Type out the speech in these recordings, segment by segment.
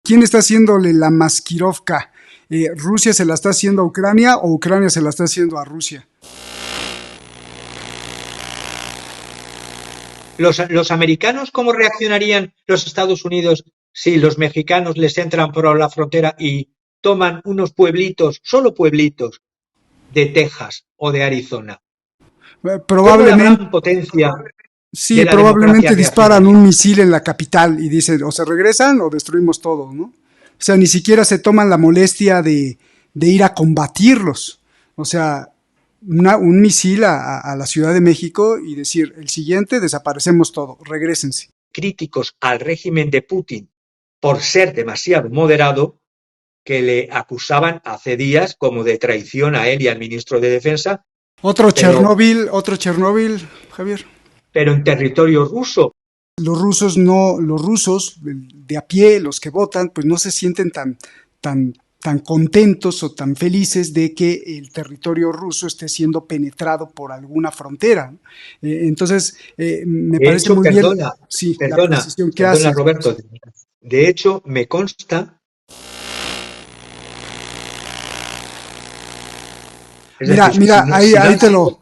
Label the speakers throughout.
Speaker 1: ¿quién está haciéndole la maskirovka? ¿Rusia se la está haciendo a Ucrania o Ucrania se la está haciendo a Rusia?
Speaker 2: ¿Los americanos cómo reaccionarían los Estados Unidos si los mexicanos les entran por la frontera y toman unos pueblitos, solo pueblitos, de Texas o de Arizona? ¿Cómo la
Speaker 1: Probablemente,
Speaker 2: gran potencia
Speaker 1: sí,
Speaker 2: de la democracia
Speaker 1: probablemente disparan
Speaker 2: reaccionaría?
Speaker 1: un misil en la capital y dicen, o se regresan o destruimos todo, ¿no? O sea, ni siquiera se toman la molestia de ir a combatirlos. O sea, un misil a la Ciudad de México y decir, el siguiente desaparecemos todo, regrésense.
Speaker 2: Críticos al régimen de Putin por ser demasiado moderado, que le acusaban hace días como de traición a él y al ministro de Defensa, pero,
Speaker 1: Otro Chernóbil, Javier.
Speaker 2: pero en territorio ruso.
Speaker 1: Los rusos de a pie, los que votan, pues no se sienten tan contentos o tan felices de que el territorio ruso esté siendo penetrado por alguna frontera. Entonces, me
Speaker 2: De
Speaker 1: parece
Speaker 2: hecho,
Speaker 1: muy bien, sí, la precisión que
Speaker 2: perdona
Speaker 1: haces.
Speaker 2: Roberto, de hecho me consta, es
Speaker 1: Mira,
Speaker 2: decir,
Speaker 1: mira,
Speaker 2: si no han sido.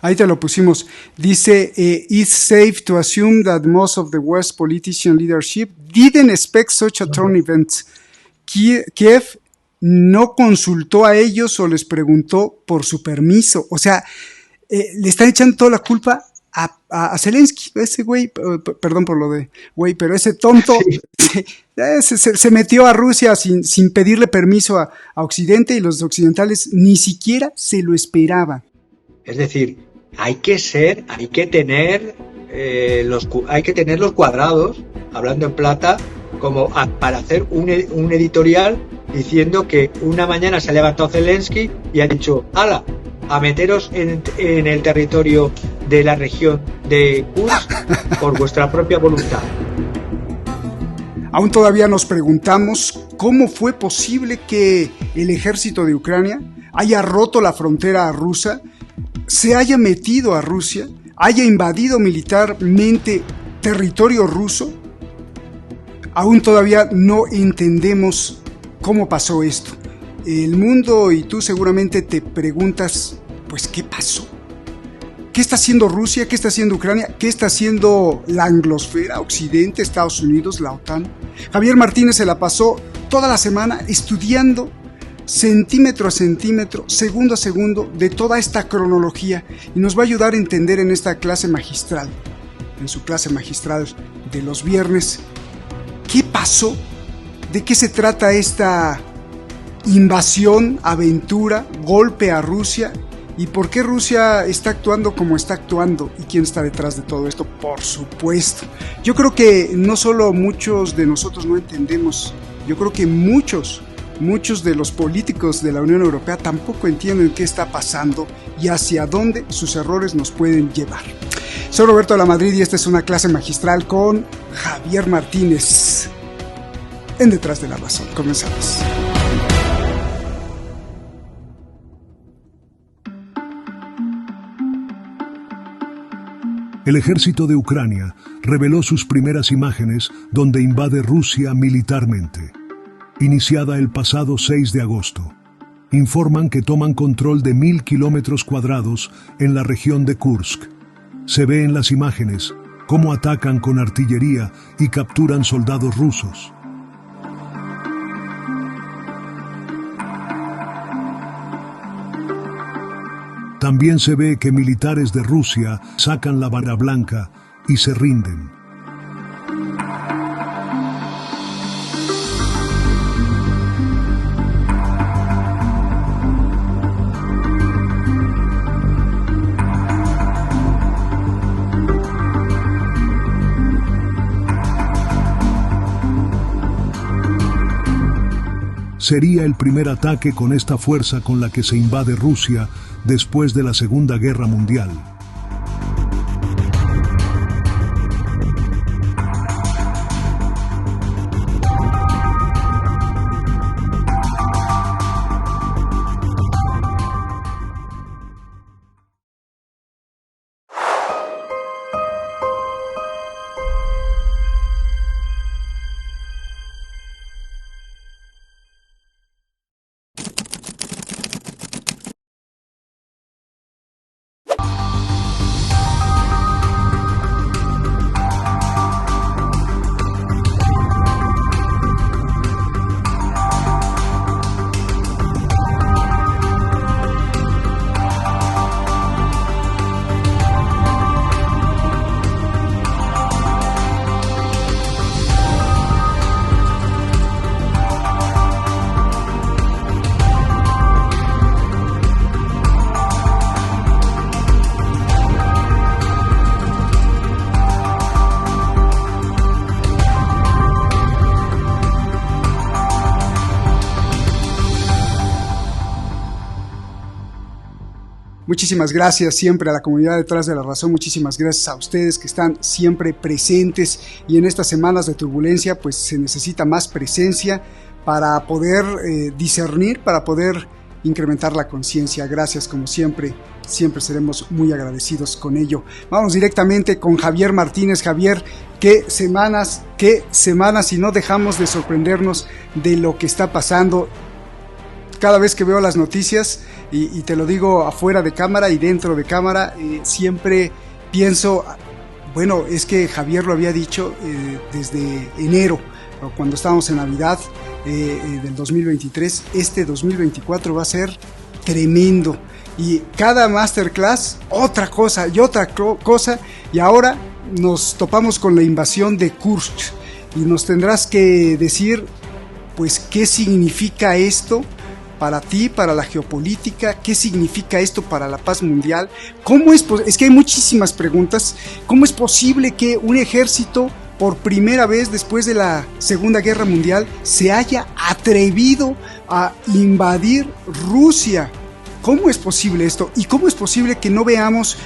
Speaker 1: ahí te lo pusimos. Dice, it's safe to assume that most of the West politician leadership didn't expect such a turn event. Kiev no consultó a ellos o les preguntó por su permiso. O sea, le están echando toda la culpa a Zelensky, ese güey, perdón por lo de güey, pero ese tonto
Speaker 2: Sí,
Speaker 1: se metió a Rusia sin pedirle permiso a Occidente y los occidentales ni siquiera se lo esperaban.
Speaker 2: es decir, hay que tener hay que tener los cuadrados, hablando en plata, como para hacer un editorial diciendo que una mañana se ha levantado Zelensky y ha dicho, ¡hala! A meteros en el territorio de la región de Kursk por vuestra propia voluntad.
Speaker 1: Aún todavía nos preguntamos cómo fue posible que el ejército de Ucrania haya roto la frontera rusa, se haya metido a Rusia, haya invadido militarmente territorio ruso. Aún todavía no entendemos cómo pasó esto. El mundo y tú seguramente te preguntas, pues, ¿qué pasó? ¿Qué está haciendo Rusia? ¿Qué está haciendo Ucrania? ¿Qué está haciendo la anglosfera, Occidente, Estados Unidos, la OTAN? Javier Martínez se la pasó toda la semana estudiando centímetro a centímetro, segundo a segundo, de toda esta cronología y nos va a ayudar a entender en esta clase magistral, en su clase magistral de los viernes, ¿qué pasó? ¿De qué se trata esta invasión, aventura, golpe a Rusia? ¿Y por qué Rusia está actuando como está actuando? ¿Y quién está detrás de todo esto? Por supuesto. Yo creo que no solo muchos de nosotros no entendemos, yo creo que muchos de los políticos de la Unión Europea tampoco entienden qué está pasando y hacia dónde sus errores nos pueden llevar. Soy Roberto de la Madrid y esta es una clase magistral con Javier Martínez en Detrás de la Razón. Comenzamos.
Speaker 3: El ejército de Ucrania reveló sus primeras imágenes donde invade Rusia militarmente. Iniciada el pasado 6 de agosto. Informan que toman control de 1.000 kilómetros cuadrados en la región de Kursk. Se ve en las imágenes cómo atacan con artillería y capturan soldados rusos. También se ve que militares de Rusia sacan la banda blanca y se rinden. Sería el primer ataque con esta fuerza con la que se invade Rusia después de la Segunda Guerra Mundial.
Speaker 1: Muchísimas gracias siempre a la comunidad detrás de la razón, muchísimas gracias a ustedes que están siempre presentes, y en estas semanas de turbulencia pues se necesita más presencia para poder discernir, para poder incrementar la conciencia. Gracias como siempre, siempre seremos muy agradecidos con ello. Vamos directamente con Javier Martínez. Javier, qué semanas y no dejamos de sorprendernos de lo que está pasando. Cada vez que veo las noticias, y te lo digo afuera de cámara y dentro de cámara, siempre pienso, bueno, es que Javier lo había dicho desde enero, cuando estábamos en Navidad del 2023, este 2024 va a ser tremendo. Y cada masterclass, otra cosa y otra cosa, y ahora nos topamos con la invasión de Kursk, y nos tendrás que decir, pues, ¿qué significa esto para ti, para la geopolítica? ¿Qué significa esto para la paz mundial? Es que hay muchísimas preguntas. ¿Cómo es posible que un ejército, por primera vez después de la Segunda Guerra Mundial, se haya atrevido a invadir Rusia? ¿Cómo es posible esto? ¿Y cómo es posible que no veamos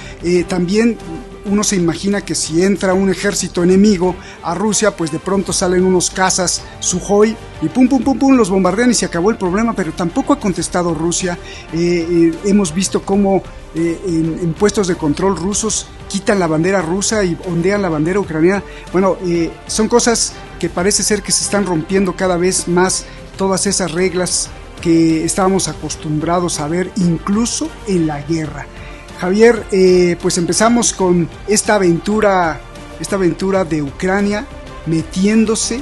Speaker 1: también? Uno se imagina que si entra un ejército enemigo a Rusia, pues de pronto salen unos cazas Sukhoi y pum, pum, pum, pum, los bombardean y se acabó el problema, pero tampoco ha contestado Rusia. Hemos visto cómo en puestos de control rusos quitan la bandera rusa y ondean la bandera ucraniana. Bueno, son cosas que parece ser que se están rompiendo cada vez más, todas esas reglas que estábamos acostumbrados a ver incluso en la guerra. Javier, pues empezamos con esta aventura de Ucrania metiéndose,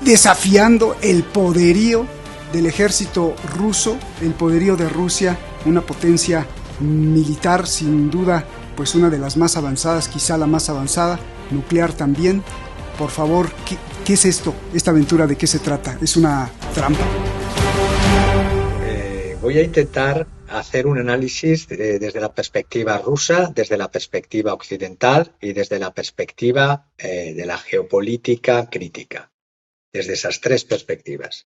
Speaker 1: desafiando el poderío del ejército ruso, el poderío de Rusia, una potencia militar sin duda, pues una de las más avanzadas, quizá la más avanzada, nuclear también. Por favor, ¿qué es esto? ¿Esta aventura de qué se trata? ¿Es una trampa?
Speaker 2: Voy a intentar hacer un análisis desde la perspectiva rusa, desde la perspectiva occidental y desde la perspectiva de la geopolítica crítica, desde esas tres perspectivas.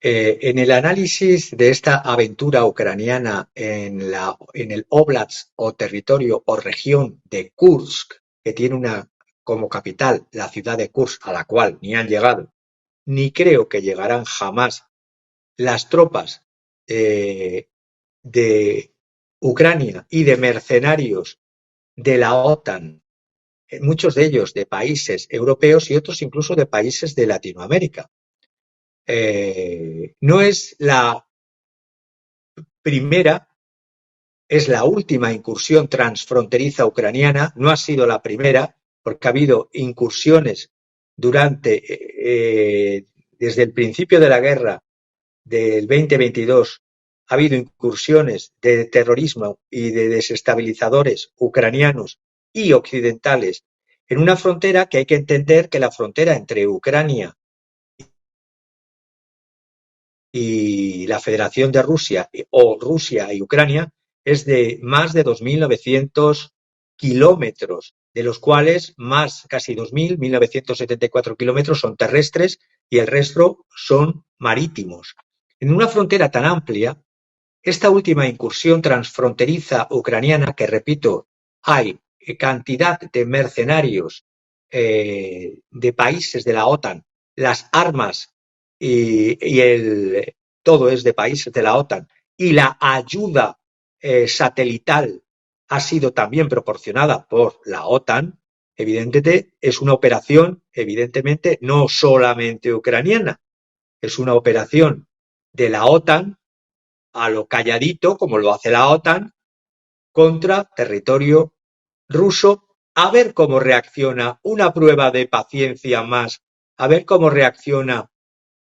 Speaker 2: En el análisis de esta aventura ucraniana en el Oblast o territorio o región de Kursk, que tiene como capital la ciudad de Kursk, a la cual ni han llegado, ni creo que llegarán jamás las tropas de Ucrania y de mercenarios de la OTAN, muchos de ellos de países europeos y otros incluso de países de Latinoamérica. No es la primera, es la última incursión transfronteriza ucraniana, no ha sido la primera, porque ha habido incursiones desde el principio de la guerra del 2022, ha habido incursiones de terrorismo y de desestabilizadores ucranianos y occidentales en una frontera que hay que entender que la frontera entre Ucrania y la Federación de Rusia o Rusia y Ucrania es de más de 2.900 kilómetros, de los cuales casi 2.000, 1.974 kilómetros son terrestres y el resto son marítimos. En una frontera tan amplia, esta última incursión transfronteriza ucraniana, que repito, hay cantidad de mercenarios de países de la OTAN, las armas todo es de países de la OTAN, y la ayuda satelital ha sido también proporcionada por la OTAN. Evidentemente es una operación, evidentemente, no solamente ucraniana, es una operación de la OTAN a lo calladito, como lo hace la OTAN, contra territorio ruso, a ver cómo reacciona, una prueba de paciencia más, a ver cómo reacciona,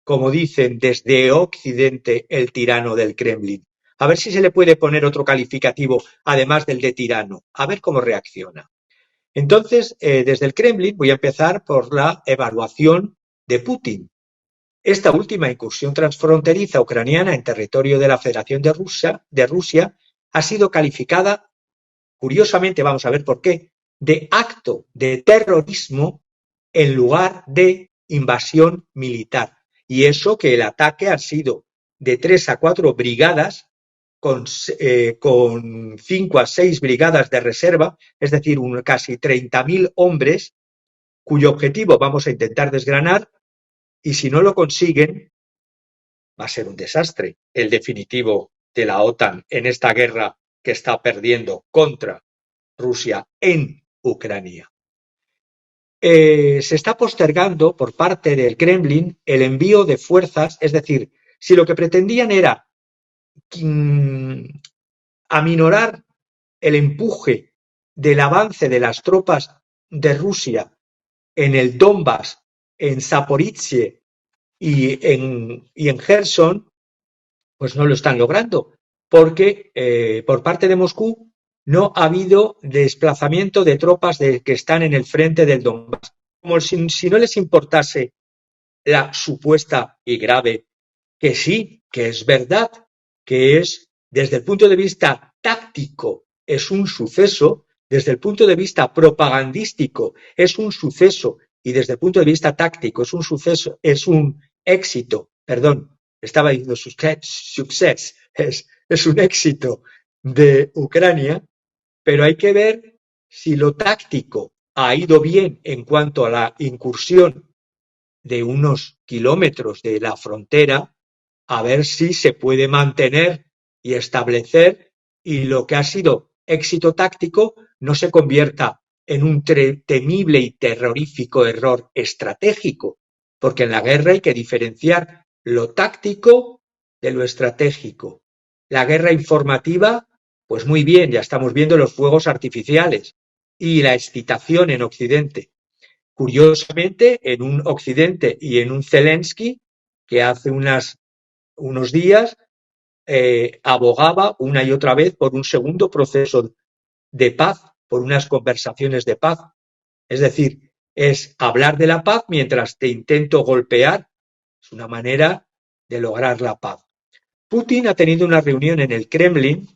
Speaker 2: como dicen desde Occidente, el tirano del Kremlin. A ver si se le puede poner otro calificativo, además del de tirano, a ver cómo reacciona. Entonces, desde el Kremlin voy a empezar por la evaluación de Putin. Esta última incursión transfronteriza ucraniana en territorio de la Federación de Rusia ha sido calificada, curiosamente, vamos a ver por qué, de acto de terrorismo en lugar de invasión militar. Y eso que el ataque ha sido de 3 a 4 brigadas con 5 a 6 brigadas de reserva, es decir, casi 30.000 hombres, cuyo objetivo vamos a intentar desgranar, y si no lo consiguen, va a ser un desastre el definitivo de la OTAN en esta guerra que está perdiendo contra Rusia en Ucrania. Se está postergando por parte del Kremlin el envío de fuerzas, es decir, si lo que pretendían era aminorar el empuje del avance de las tropas de Rusia en el Donbass, en Zaporizhia y en Gerson, pues no lo están logrando, porque por parte de Moscú no ha habido desplazamiento de tropas que están en el frente del Donbass. Como si no les importase la supuesta y grave, que sí, que es verdad, que es desde el punto de vista táctico es un suceso, desde el punto de vista propagandístico es un suceso y desde el punto de vista táctico es un suceso, es un éxito, perdón, estaba diciendo success, es un éxito de Ucrania, pero hay que ver si lo táctico ha ido bien en cuanto a la incursión de unos kilómetros de la frontera, a ver si se puede mantener y establecer y lo que ha sido éxito táctico no se convierta en un temible y terrorífico error estratégico, porque en la guerra hay que diferenciar lo táctico de lo estratégico. La guerra informativa, pues muy bien, ya estamos viendo los fuegos artificiales y la excitación en Occidente. Curiosamente, en un Occidente y en un Zelensky que hace unos días abogaba una y otra vez por un segundo proceso de paz, por unas conversaciones de paz. Es decir, es hablar de la paz mientras te intento golpear. Es una manera de lograr la paz. Putin ha tenido una reunión en el Kremlin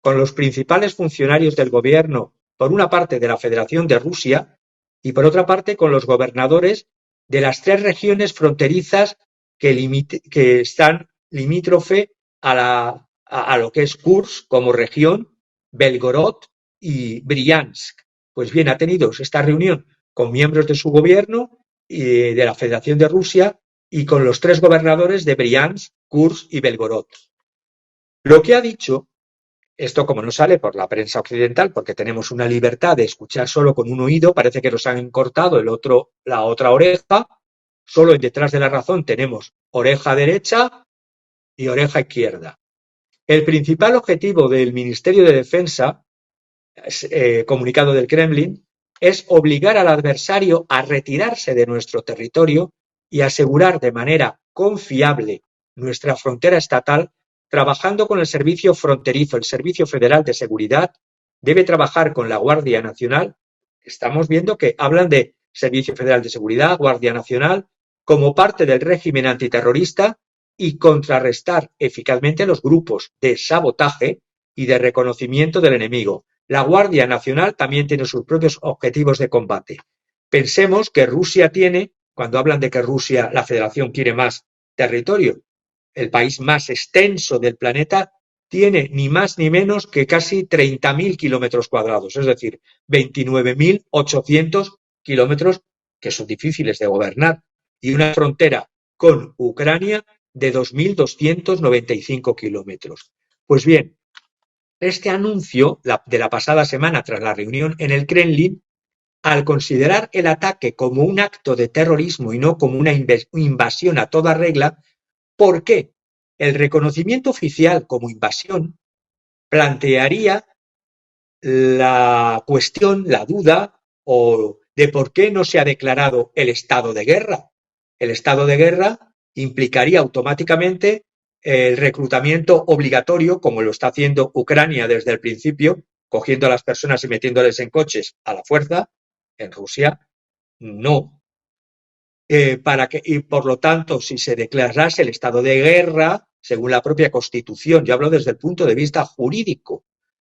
Speaker 2: con los principales funcionarios del gobierno, por una parte de la Federación de Rusia y por otra parte con los gobernadores de las 3 regiones fronterizas que están limítrofe a lo que es Kursk como región, Belgorod y Briansk. Pues bien, ha tenido esta reunión con miembros de su gobierno y de la Federación de Rusia y con los 3 gobernadores de Briansk, Kursk y Belgorod. Lo que ha dicho, esto como no sale por la prensa occidental, porque tenemos una libertad de escuchar solo con un oído, parece que nos han cortado la otra oreja, solo detrás de la razón tenemos oreja derecha y oreja izquierda. El principal objetivo del Ministerio de Defensa, comunicado del Kremlin, es obligar al adversario a retirarse de nuestro territorio y asegurar de manera confiable nuestra frontera estatal, trabajando con el Servicio Fronterizo. El Servicio Federal de Seguridad debe trabajar con la Guardia Nacional. Estamos viendo que hablan de Servicio Federal de Seguridad, Guardia Nacional, como parte del régimen antiterrorista y contrarrestar eficazmente los grupos de sabotaje y de reconocimiento del enemigo. La Guardia Nacional también tiene sus propios objetivos de combate. Pensemos que Rusia tiene, cuando hablan de que Rusia, la Federación, quiere más territorio, el país más extenso del planeta, tiene ni más ni menos que casi 30.000 kilómetros cuadrados, es decir, 29.800 kilómetros que son difíciles de gobernar, y una frontera con Ucrania de 2.295 kilómetros. Pues bien, este anuncio de la pasada semana tras la reunión en el Kremlin, al considerar el ataque como un acto de terrorismo y no como una invasión a toda regla, ¿por qué? El reconocimiento oficial como invasión plantearía la cuestión, la duda o de por qué no se ha declarado el estado de guerra. El estado de guerra implicaría automáticamente el reclutamiento obligatorio, como lo está haciendo Ucrania desde el principio, cogiendo a las personas y metiéndoles en coches a la fuerza. En Rusia, no. Y por lo tanto, si se declarase el estado de guerra, según la propia Constitución, yo hablo desde el punto de vista jurídico,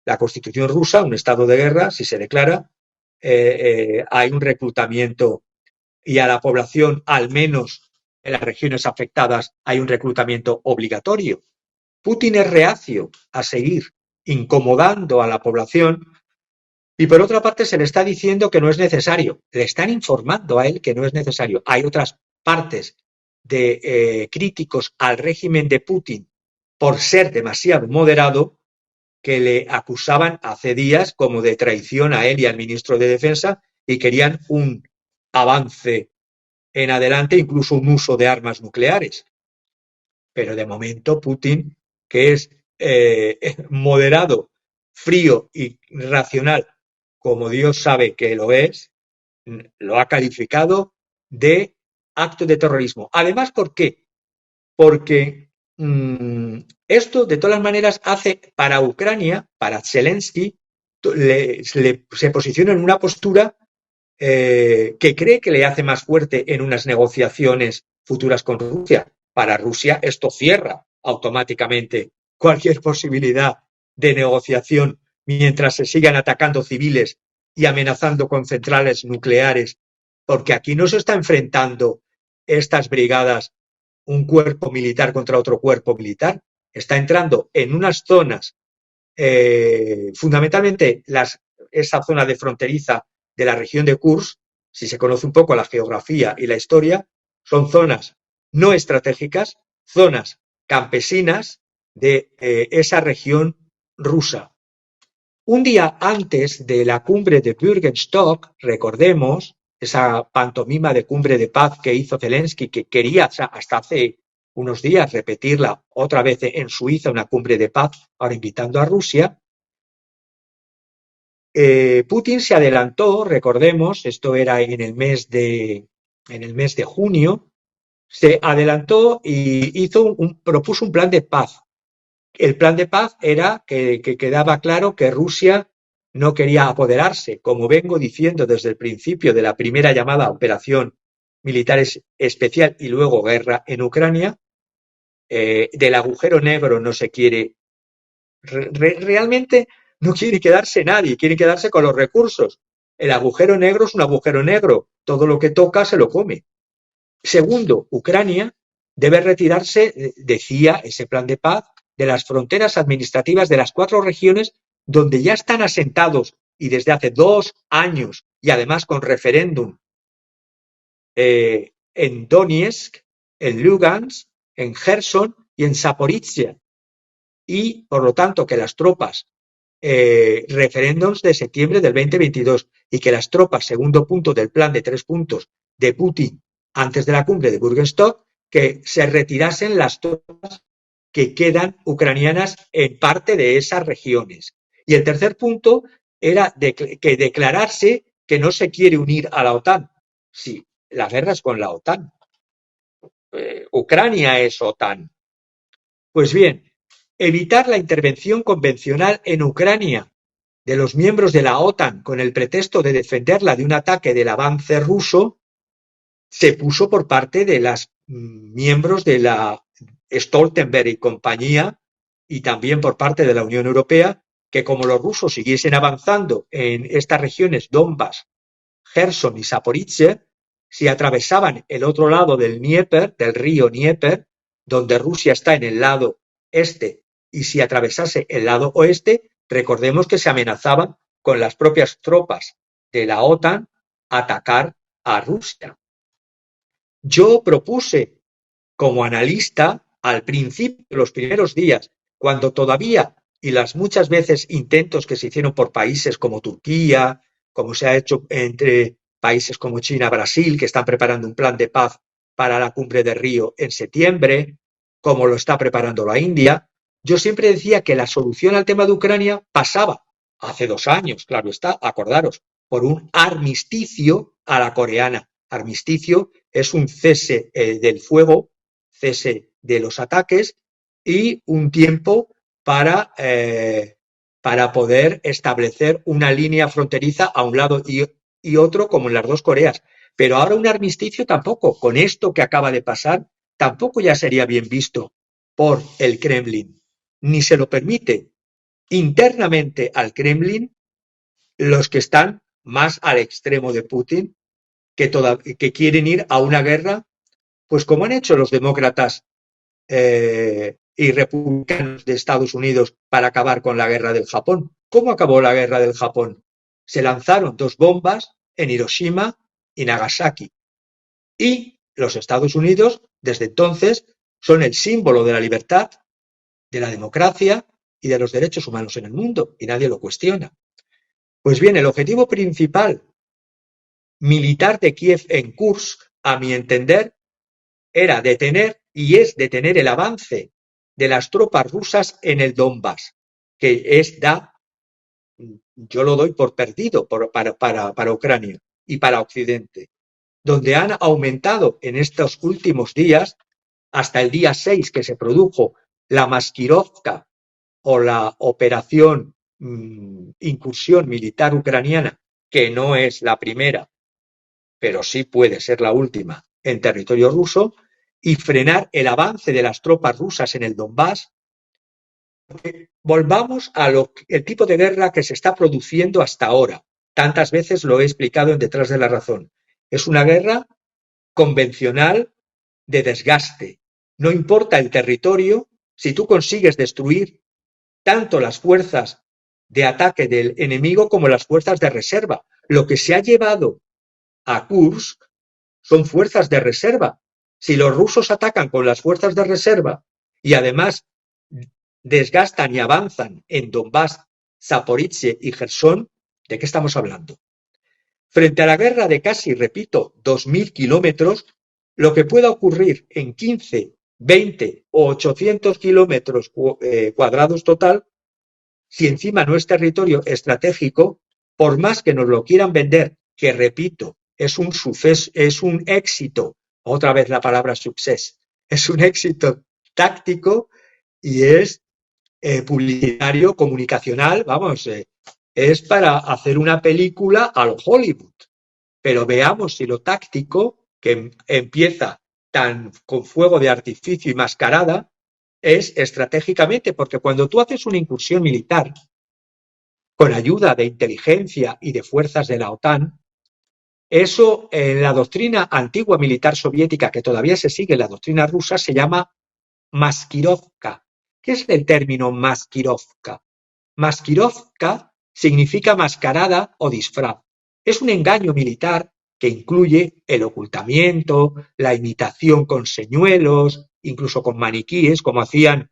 Speaker 2: la Constitución rusa, un estado de guerra, si se declara, hay un reclutamiento y a la población, al menos en las regiones afectadas, hay un reclutamiento obligatorio. Putin es reacio a seguir incomodando a la población y por otra parte se le está diciendo que no es necesario. Le están informando a él que no es necesario. Hay otras partes de críticos al régimen de Putin por ser demasiado moderado que le acusaban hace días como de traición a él y al ministro de Defensa y querían un avance en adelante, incluso un uso de armas nucleares. Pero de momento Putin, que es moderado, frío y racional, como Dios sabe que lo es, lo ha calificado de acto de terrorismo. Además, ¿por qué? Porque esto, de todas maneras, hace para Ucrania, para Zelensky, se posiciona en una postura que cree que le hace más fuerte en unas negociaciones futuras con Rusia. Para Rusia esto cierra automáticamente cualquier posibilidad de negociación mientras se sigan atacando civiles y amenazando con centrales nucleares, porque aquí no se está enfrentando estas brigadas un cuerpo militar contra otro cuerpo militar, está entrando en unas zonas, fundamentalmente esa zona de fronteriza de la región de Kursk, si se conoce un poco la geografía y la historia, son zonas no estratégicas, zonas campesinas de esa región rusa. Un día antes de la cumbre de Bürgenstock, recordemos, esa pantomima de cumbre de paz que hizo Zelensky, que quería hasta hace unos días repetirla otra vez en Suiza, una cumbre de paz, ahora invitando a Rusia, Putin se adelantó, recordemos, esto era en el mes de junio, se adelantó y propuso un plan de paz. El plan de paz era que quedaba claro que Rusia no quería apoderarse, como vengo diciendo desde el principio de la primera llamada operación militar especial y luego guerra en Ucrania, del agujero negro no se quiere, realmente no quiere quedarse nadie, quiere quedarse con los recursos. El agujero negro es un agujero negro, todo lo que toca se lo come. Segundo, Ucrania debe retirarse, decía ese plan de paz, de las fronteras administrativas de las 4 regiones donde ya están asentados y desde hace 2 años y además con referéndum en Donetsk, en Lugansk, en Gerson y en Zaporizhia. Y, por lo tanto, que las tropas, referéndums de septiembre del 2022 y que las tropas, segundo punto del plan de 3 puntos de Putin antes de la cumbre de Bürgenstock, que se retirasen las tropas que quedan ucranianas en parte de esas regiones. Y el tercer punto era que declararse que no se quiere unir a la OTAN. Sí, la guerra es con la OTAN. Ucrania es OTAN. Pues bien, evitar la intervención convencional en Ucrania de los miembros de la OTAN con el pretexto de defenderla de un ataque del avance ruso se puso por parte de los miembros de la Stoltenberg y compañía y también por parte de la Unión Europea, que como los rusos siguiesen avanzando en estas regiones Donbass, Gerson y Zaporizhia, si atravesaban el otro lado del Dnieper, del río Dnieper, donde Rusia está en el lado este, y si atravesase el lado oeste, recordemos que se amenazaban con las propias tropas de la OTAN atacar a Rusia. Yo propuse como analista al principio, los primeros días, cuando todavía, y las muchas veces intentos que se hicieron por países como Turquía, como se ha hecho entre países como China, Brasil, que están preparando un plan de paz para la cumbre de Río en septiembre, como lo está preparando la India, yo siempre decía que la solución al tema de Ucrania pasaba, hace 2 años, claro está, acordaros, por un armisticio a la coreana. Armisticio es un cese del fuego, cese de los ataques y un tiempo para poder establecer una línea fronteriza a un lado y otro como en las 2 Coreas. Pero ahora un armisticio tampoco, con esto que acaba de pasar, tampoco ya sería bien visto por el Kremlin, ni se lo permite internamente al Kremlin los que están más al extremo de Putin, que quieren ir a una guerra, pues como han hecho los demócratas y republicanos de Estados Unidos para acabar con la guerra del Japón. ¿Cómo acabó la guerra del Japón? Se lanzaron 2 bombas en Hiroshima y Nagasaki. Y los Estados Unidos, desde entonces, son el símbolo de la libertad, de la democracia y de los derechos humanos en el mundo, y nadie lo cuestiona. Pues bien, el objetivo principal militar de Kiev en Kursk, a mi entender, era detener y es detener el avance de las tropas rusas en el Donbass, que yo lo doy por perdido para Ucrania y para Occidente, donde han aumentado en estos últimos días, hasta el día 6 que se produjo la Maskirovka o la operación incursión militar ucraniana, que no es la primera, pero sí puede ser la última en territorio ruso, y frenar el avance de las tropas rusas en el Donbass. Volvamos al tipo de guerra que se está produciendo hasta ahora. Tantas veces lo he explicado en Detrás de la Razón. Es una guerra convencional de desgaste. No importa el territorio, si tú consigues destruir tanto las fuerzas de ataque del enemigo como las fuerzas de reserva. Lo que se ha llevado a Kursk son fuerzas de reserva. Si los rusos atacan con las fuerzas de reserva y además desgastan y avanzan en Donbass, Zaporizhia y Gerson, ¿de qué estamos hablando? Frente a la guerra de casi, repito, 2.000 kilómetros, lo que pueda ocurrir en 15, 20 o 800 kilómetros cuadrados total, si encima no es territorio estratégico, por más que nos lo quieran vender, que repito, es un suceso, es un éxito, otra vez la palabra success, es un éxito táctico y es publicitario, comunicacional, vamos, es para hacer una película al Hollywood. Pero veamos si lo táctico, que empieza tan con fuego de artificio y mascarada, es estratégicamente, porque cuando tú haces una incursión militar con ayuda de inteligencia y de fuerzas de la OTAN, eso en la doctrina antigua militar soviética, que todavía se sigue en la doctrina rusa, se llama maskirovka. ¿Qué es el término maskirovka? Maskirovka significa mascarada o disfraz. Es un engaño militar que incluye el ocultamiento, la imitación con señuelos, incluso con maniquíes, como hacían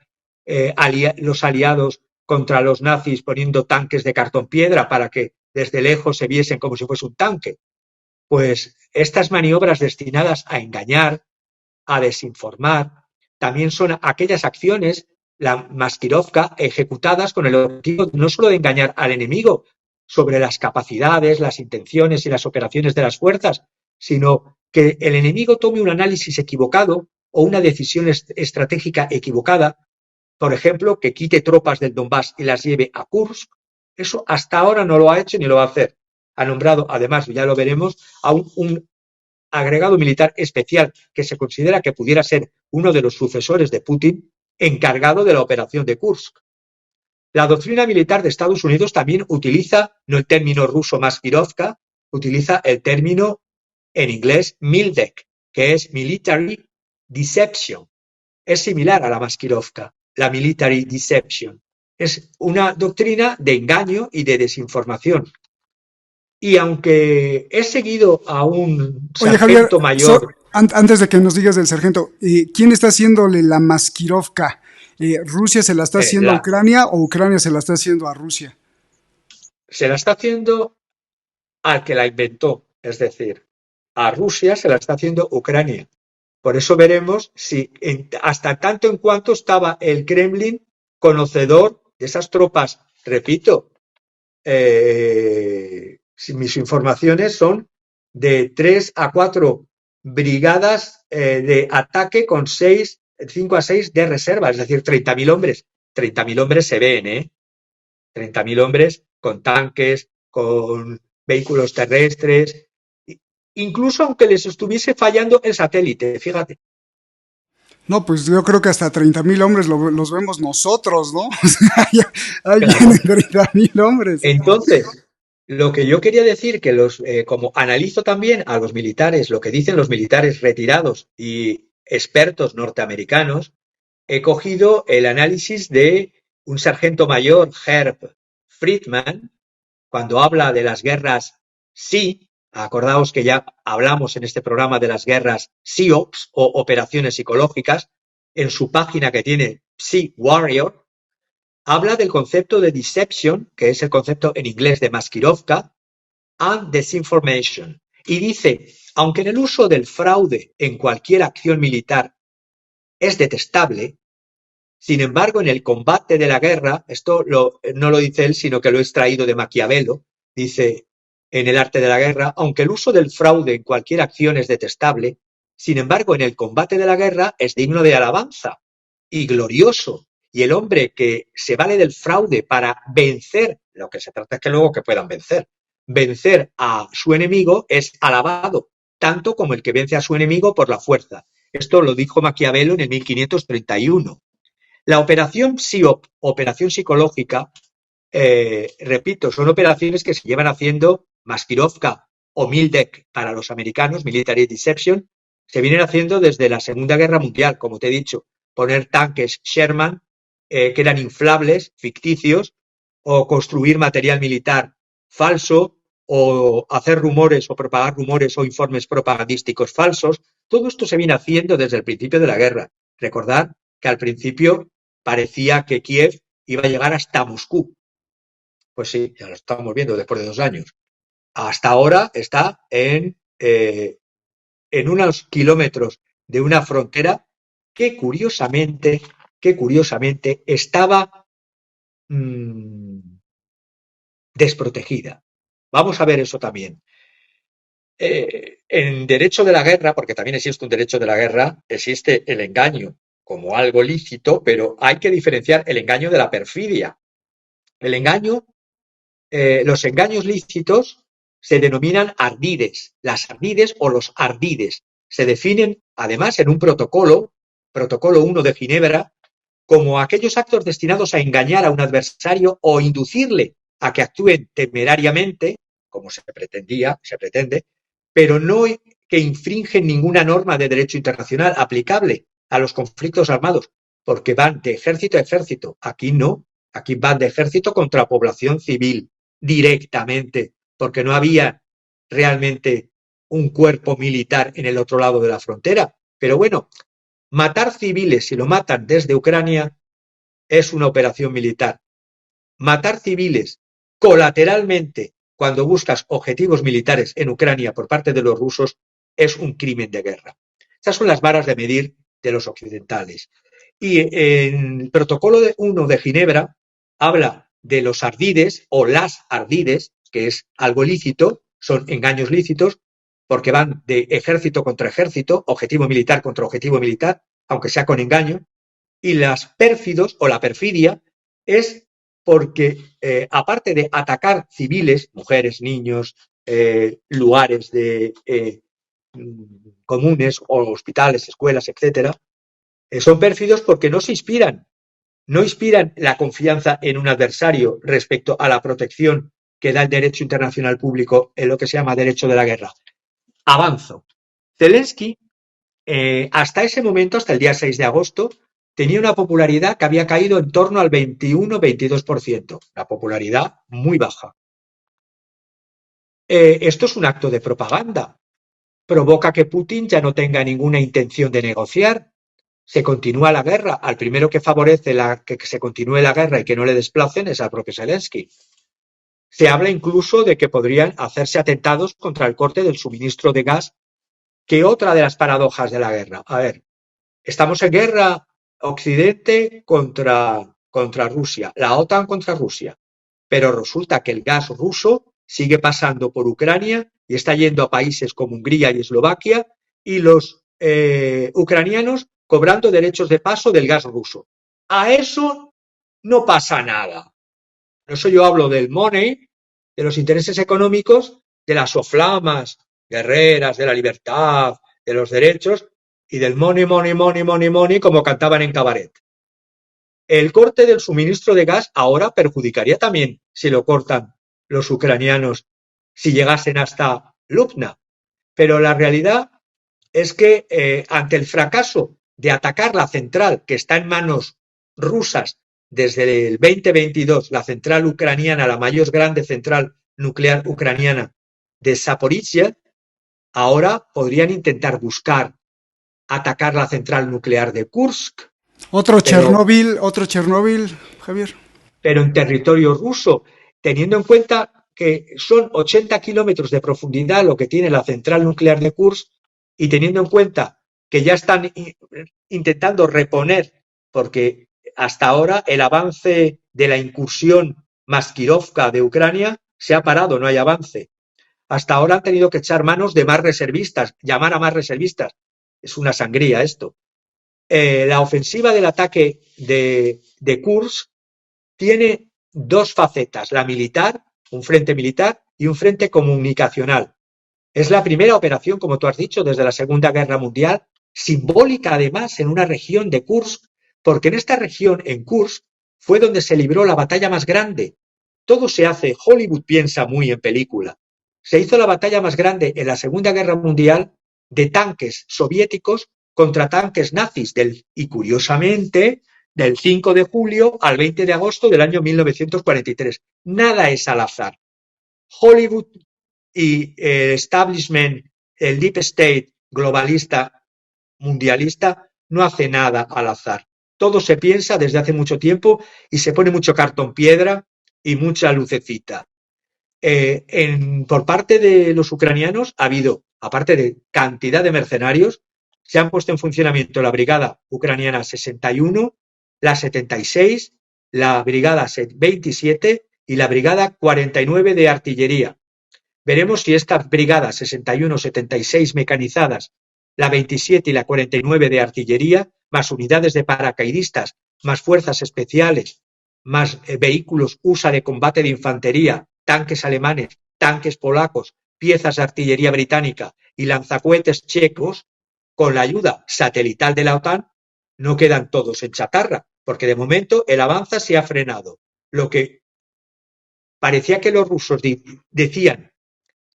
Speaker 2: los aliados contra los nazis poniendo tanques de cartón piedra para que desde lejos se viesen como si fuese un tanque. Pues estas maniobras destinadas a engañar, a desinformar, también son aquellas acciones, la maskirovka, ejecutadas con el objetivo no solo de engañar al enemigo sobre las capacidades, las intenciones y las operaciones de las fuerzas, sino que el enemigo tome un análisis equivocado o una decisión estratégica equivocada, por ejemplo, que quite tropas del Donbass y las lleve a Kursk. Eso hasta ahora no lo ha hecho ni lo va a hacer. Ha nombrado, además, ya lo veremos, a un agregado militar especial que se considera que pudiera ser uno de los sucesores de Putin, encargado de la operación de Kursk. La doctrina militar de Estados Unidos también utiliza, no el término ruso maskirovka, utiliza el término en inglés MILDEC, que es Military Deception. Es similar a la maskirovka, la Military Deception. Es una doctrina de engaño y de desinformación. Y aunque he seguido a un sargento mayor...
Speaker 1: Antes de que nos digas del sargento, ¿quién está haciéndole la maskirovka? ¿Rusia se la está haciendo a Ucrania o Ucrania se la está haciendo a Rusia?
Speaker 2: Se la está haciendo al que la inventó, es decir, a Rusia se la está haciendo Ucrania. Por eso veremos si hasta tanto en cuanto estaba el Kremlin conocedor de esas tropas, repito, mis informaciones son de 3 a 4 brigadas de ataque con 5 a 6 de reserva, es decir, 30.000 hombres. 30.000 hombres se ven, 30.000 hombres con tanques, con vehículos terrestres, incluso aunque les estuviese fallando el satélite, fíjate.
Speaker 1: No, pues yo creo que hasta 30.000 hombres los vemos nosotros, ¿no? Ahí vienen 30.000 hombres.
Speaker 2: Entonces, lo que yo quería decir, que como analizo también a los militares, lo que dicen los militares retirados y expertos norteamericanos, he cogido el análisis de un sargento mayor, Herb Friedman, cuando habla de las guerras SI. Acordaos que ya hablamos en este programa de las guerras SIOPS o operaciones psicológicas. En su página que tiene Psy Warrior, habla del concepto de deception, que es el concepto en inglés de maskirovka, and disinformation. Y dice, aunque en el uso del fraude en cualquier acción militar es detestable, sin embargo, en el combate de la guerra, no lo dice él, sino que lo he extraído de Maquiavelo, dice en El arte de la guerra, aunque el uso del fraude en cualquier acción es detestable, sin embargo, en el combate de la guerra es digno de alabanza y glorioso. Y el hombre que se vale del fraude para vencer, lo que se trata es que luego que puedan vencer a su enemigo es alabado, tanto como el que vence a su enemigo por la fuerza. Esto lo dijo Maquiavelo en el 1531. La operación PSYOP, operación psicológica, repito, son operaciones que se llevan haciendo Maskirovka o Mildek para los americanos, Military Deception, se vienen haciendo desde la Segunda Guerra Mundial, como te he dicho, poner tanques Sherman que eran inflables, ficticios, o construir material militar falso, o hacer rumores o propagar rumores o informes propagandísticos falsos. Todo esto se viene haciendo desde el principio de la guerra. Recordad que al principio parecía que Kiev iba a llegar hasta Moscú. Pues sí, ya lo estamos viendo después de 2 años. Hasta ahora está en unos kilómetros de una frontera que curiosamente estaba desprotegida. Vamos a ver eso también. En derecho de la guerra, porque también existe un derecho de la guerra, existe el engaño como algo lícito, pero hay que diferenciar el engaño de la perfidia. El engaño, los engaños lícitos se denominan ardides. Las ardides o los ardides se definen además en un protocolo 1 de Ginebra, como aquellos actos destinados a engañar a un adversario o inducirle a que actúen temerariamente, como se pretende, pero no que infringen ninguna norma de derecho internacional aplicable a los conflictos armados, porque van de ejército a ejército. Aquí no, aquí van de ejército contra población civil directamente, porque no había realmente un cuerpo militar en el otro lado de la frontera. Pero bueno, matar civiles, si lo matan desde Ucrania, es una operación militar. Matar civiles colateralmente cuando buscas objetivos militares en Ucrania por parte de los rusos es un crimen de guerra. Esas son las varas de medir de los occidentales. Y en el protocolo 1 de Ginebra habla de los ardides o las ardides, que es algo lícito, son engaños lícitos, porque van de ejército contra ejército, objetivo militar contra objetivo militar, aunque sea con engaño, y las pérfidos o la perfidia es porque, aparte de atacar civiles, mujeres, niños, lugares comunes o hospitales, escuelas, etcétera, son pérfidos porque no inspiran la confianza en un adversario respecto a la protección que da el derecho internacional público en lo que se llama derecho de la guerra. Avanzo. Zelensky, hasta ese momento, hasta el día 6 de agosto, tenía una popularidad que había caído en torno al 21-22%, la popularidad muy baja. Esto es un acto de propaganda. Provoca que Putin ya no tenga ninguna intención de negociar. Se continúa la guerra. Al primero que favorece que se continúe la guerra y que no le desplacen es al propio Zelensky. Se habla incluso de que podrían hacerse atentados contra el corte del suministro de gas, que otra de las paradojas de la guerra. A ver, estamos en guerra Occidente contra Rusia, la OTAN contra Rusia, pero resulta que el gas ruso sigue pasando por Ucrania y está yendo a países como Hungría y Eslovaquia, y los ucranianos cobrando derechos de paso del gas ruso. A eso no pasa nada. Por eso yo hablo del money, de los intereses económicos, de las soflamas guerreras, de la libertad, de los derechos, y del money, money, money, money, money, como cantaban en cabaret. El corte del suministro de gas ahora perjudicaría también si lo cortan los ucranianos, si llegasen hasta Lubna. Pero la realidad es que ante el fracaso de atacar la central que está en manos rusas desde el 2022, la central ucraniana, la mayor grande central nuclear ucraniana de Zaporizhia, ahora podrían intentar buscar atacar la central nuclear de Kursk,
Speaker 1: Otro Chernóbil, Javier.
Speaker 2: pero en territorio ruso, teniendo en cuenta que son 80 kilómetros de profundidad lo que tiene la central nuclear de Kursk y teniendo en cuenta que ya están intentando reponer, porque hasta ahora el avance de la incursión Maskirovka de Ucrania se ha parado, no hay avance. Hasta ahora han tenido que echar manos de más reservistas, llamar a más reservistas. Es una sangría esto. La ofensiva del ataque de Kursk tiene dos facetas, la militar, un frente militar y un frente comunicacional. Es la primera operación, como tú has dicho, desde la Segunda Guerra Mundial, simbólica además en una región de Kursk, porque en esta región, en Kursk, fue donde se libró la batalla más grande. Todo se hace, Hollywood piensa muy en película. Se hizo la batalla más grande en la Segunda Guerra Mundial de tanques soviéticos contra tanques nazis y curiosamente del 5 de julio al 20 de agosto del año 1943. Nada es al azar. Hollywood y el establishment, el deep state globalista, mundialista, no hace nada al azar. Todo se piensa desde hace mucho tiempo y se pone mucho cartón piedra y mucha lucecita. Por parte de los ucranianos ha habido, aparte de cantidad de mercenarios, se han puesto en funcionamiento la Brigada Ucraniana 61, la 76, la Brigada 27 y la Brigada 49 de Artillería. Veremos si estas brigadas 61, 76 mecanizadas, la 27 y la 49 de artillería, más unidades de paracaidistas, más fuerzas especiales, más vehículos USA de combate de infantería, tanques alemanes, tanques polacos, piezas de artillería británica y lanzacohetes checos, con la ayuda satelital de la OTAN, no quedan todos en chatarra, porque de momento el avance se ha frenado. Lo que parecía que los rusos decían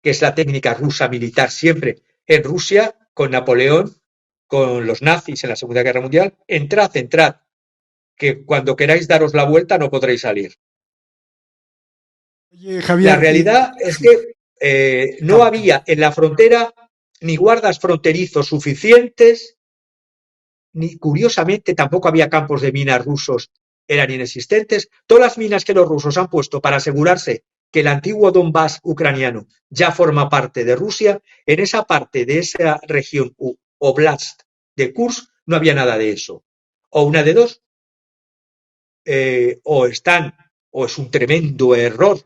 Speaker 2: que es la técnica rusa militar siempre en Rusia, con Napoleón, con los nazis en la Segunda Guerra Mundial, entrad, que cuando queráis daros la vuelta no podréis salir.
Speaker 1: Oye, Javier,
Speaker 2: La realidad es que no había en la frontera ni guardas fronterizos suficientes, ni curiosamente tampoco había campos de minas rusos, eran inexistentes. Todas las minas que los rusos han puesto para asegurarse que el antiguo Donbass ucraniano ya forma parte de Rusia, en esa parte de esa región oblast de Kursk no había nada de eso. O una de dos, o es un tremendo error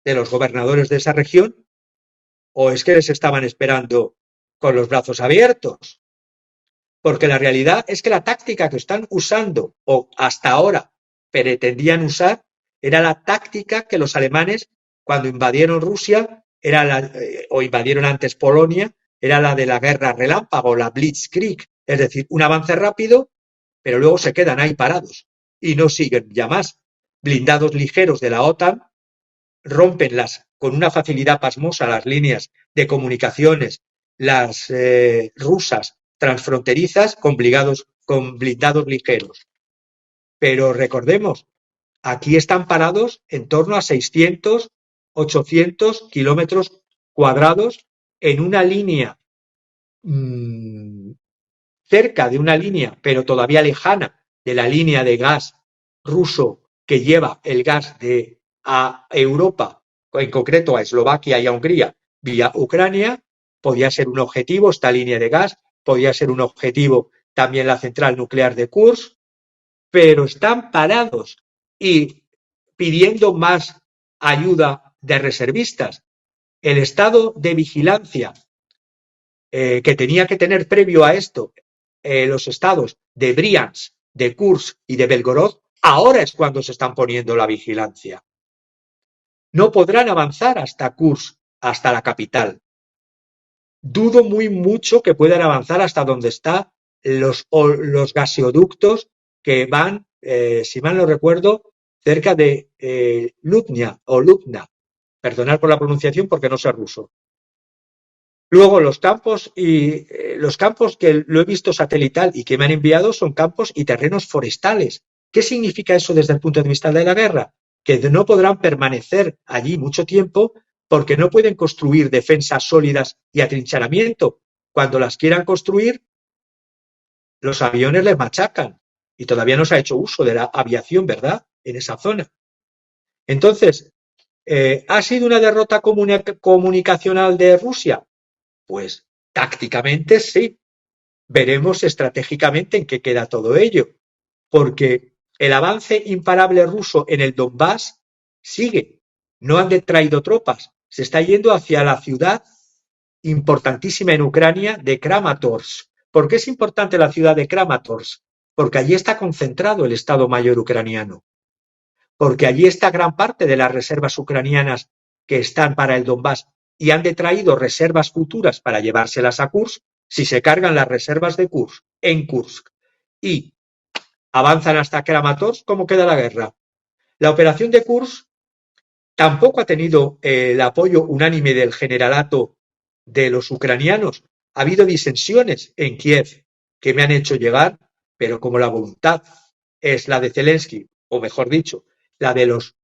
Speaker 2: de los gobernadores de esa región, o es que les estaban esperando con los brazos abiertos. Porque la realidad es que la táctica que están usando, o hasta ahora pretendían usar, era la táctica que los alemanes, cuando invadieron Rusia, o invadieron antes Polonia, era la de la guerra relámpago, la Blitzkrieg, es decir, un avance rápido, pero luego se quedan ahí parados y no siguen ya más. Blindados ligeros de la OTAN rompen con una facilidad pasmosa las líneas de comunicaciones, las rusas transfronterizas con blindados ligeros. Pero recordemos, aquí están parados en torno a 600, 800 kilómetros cuadrados en una línea, cerca de una línea, pero todavía lejana, de la línea de gas ruso que lleva el gas a Europa, en concreto a Eslovaquia y a Hungría, vía Ucrania. Podía ser un objetivo esta línea de gas, podía ser un objetivo también la central nuclear de Kursk, pero están parados y pidiendo más ayuda de reservistas. El estado de vigilancia que tenía que tener previo a esto los estados de Briansk, de Kursk y de Belgorod, ahora es cuando se están poniendo la vigilancia. No podrán avanzar hasta Kursk, hasta la capital. Dudo muy mucho que puedan avanzar hasta donde están los gaseoductos que van, si mal no recuerdo, cerca de Lutnia o Lutna. Perdonad por la pronunciación porque no sé ruso. Luego los campos que lo he visto satelital y que me han enviado son campos y terrenos forestales. ¿Qué significa eso desde el punto de vista de la guerra? Que no podrán permanecer allí mucho tiempo porque no pueden construir defensas sólidas y atrincheramiento. Cuando las quieran construir, los aviones les machacan y todavía no se ha hecho uso de la aviación, ¿verdad?, en esa zona. Entonces, ¿ha sido una derrota comunicacional de Rusia? Pues tácticamente sí. Veremos estratégicamente en qué queda todo ello, porque el avance imparable ruso en el Donbass sigue. No han detraído tropas, se está yendo hacia la ciudad importantísima en Ucrania de Kramatorsk. ¿Por qué es importante la ciudad de Kramatorsk? Porque allí está concentrado el Estado Mayor ucraniano, porque allí está gran parte de las reservas ucranianas que están para el Donbass y han detraído reservas futuras para llevárselas a Kursk. Si se cargan las reservas de Kursk en Kursk y avanzan hasta Kramatorsk, ¿cómo queda la guerra? La operación de Kursk tampoco ha tenido el apoyo unánime del generalato de los ucranianos. Ha habido disensiones en Kiev que me han hecho llegar, pero como la voluntad es la de Zelensky, o mejor dicho, la de los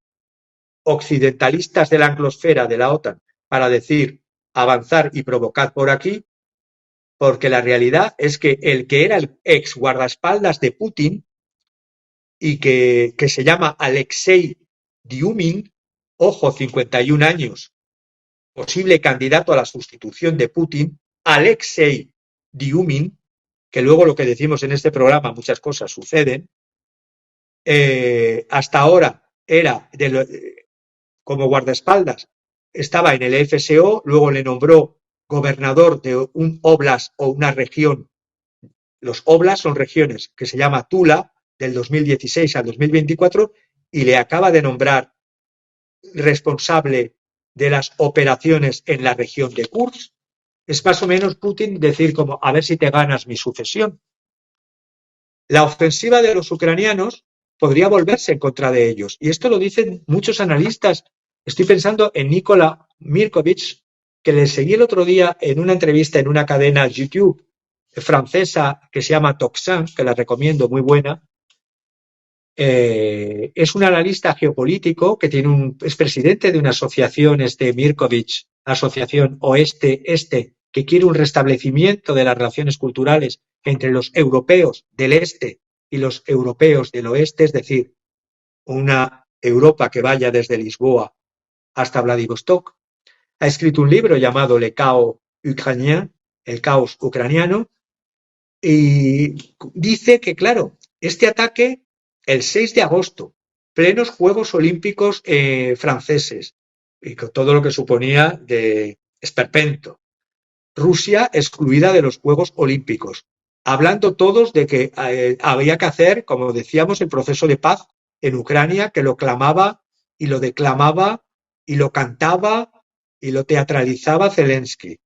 Speaker 2: occidentalistas de la anglosfera de la OTAN, para decir avanzar y provocar por aquí, porque la realidad es que el que era el ex guardaespaldas de Putin y que se llama Alexei Diumin, ojo, 51 años, posible candidato a la sustitución de Putin, Alexei Diumin, que luego lo que decimos en este programa, muchas cosas suceden, hasta ahora era como guardaespaldas, estaba en el FSO, luego le nombró gobernador de un oblast o una región. Los oblast son regiones que se llama Tula, del 2016 al 2024, y le acaba de nombrar responsable de las operaciones en la región de Kursk. Es más o menos Putin decir como, a ver si te ganas mi sucesión. La ofensiva de los ucranianos podría volverse en contra de ellos. Y esto lo dicen muchos analistas. Estoy pensando en Nikola Mirkovich, que le seguí el otro día en una entrevista en una cadena YouTube francesa que se llama Toxin, que la recomiendo, muy buena. Es un analista geopolítico que es presidente de una asociación, Mirkovich, Asociación Oeste-Este, que quiere un restablecimiento de las relaciones culturales entre los europeos del este y los europeos del oeste, es decir, una Europa que vaya desde Lisboa hasta Vladivostok. Ha escrito un libro llamado Le Chaos Ukrainien, el caos ucraniano, y dice que, claro, este ataque, el 6 de agosto, plenos Juegos Olímpicos franceses, y con todo lo que suponía de esperpento, Rusia excluida de los Juegos Olímpicos, hablando todos de que había que hacer, como decíamos, el proceso de paz en Ucrania, que lo clamaba y lo declamaba y lo cantaba y lo teatralizaba Zelensky.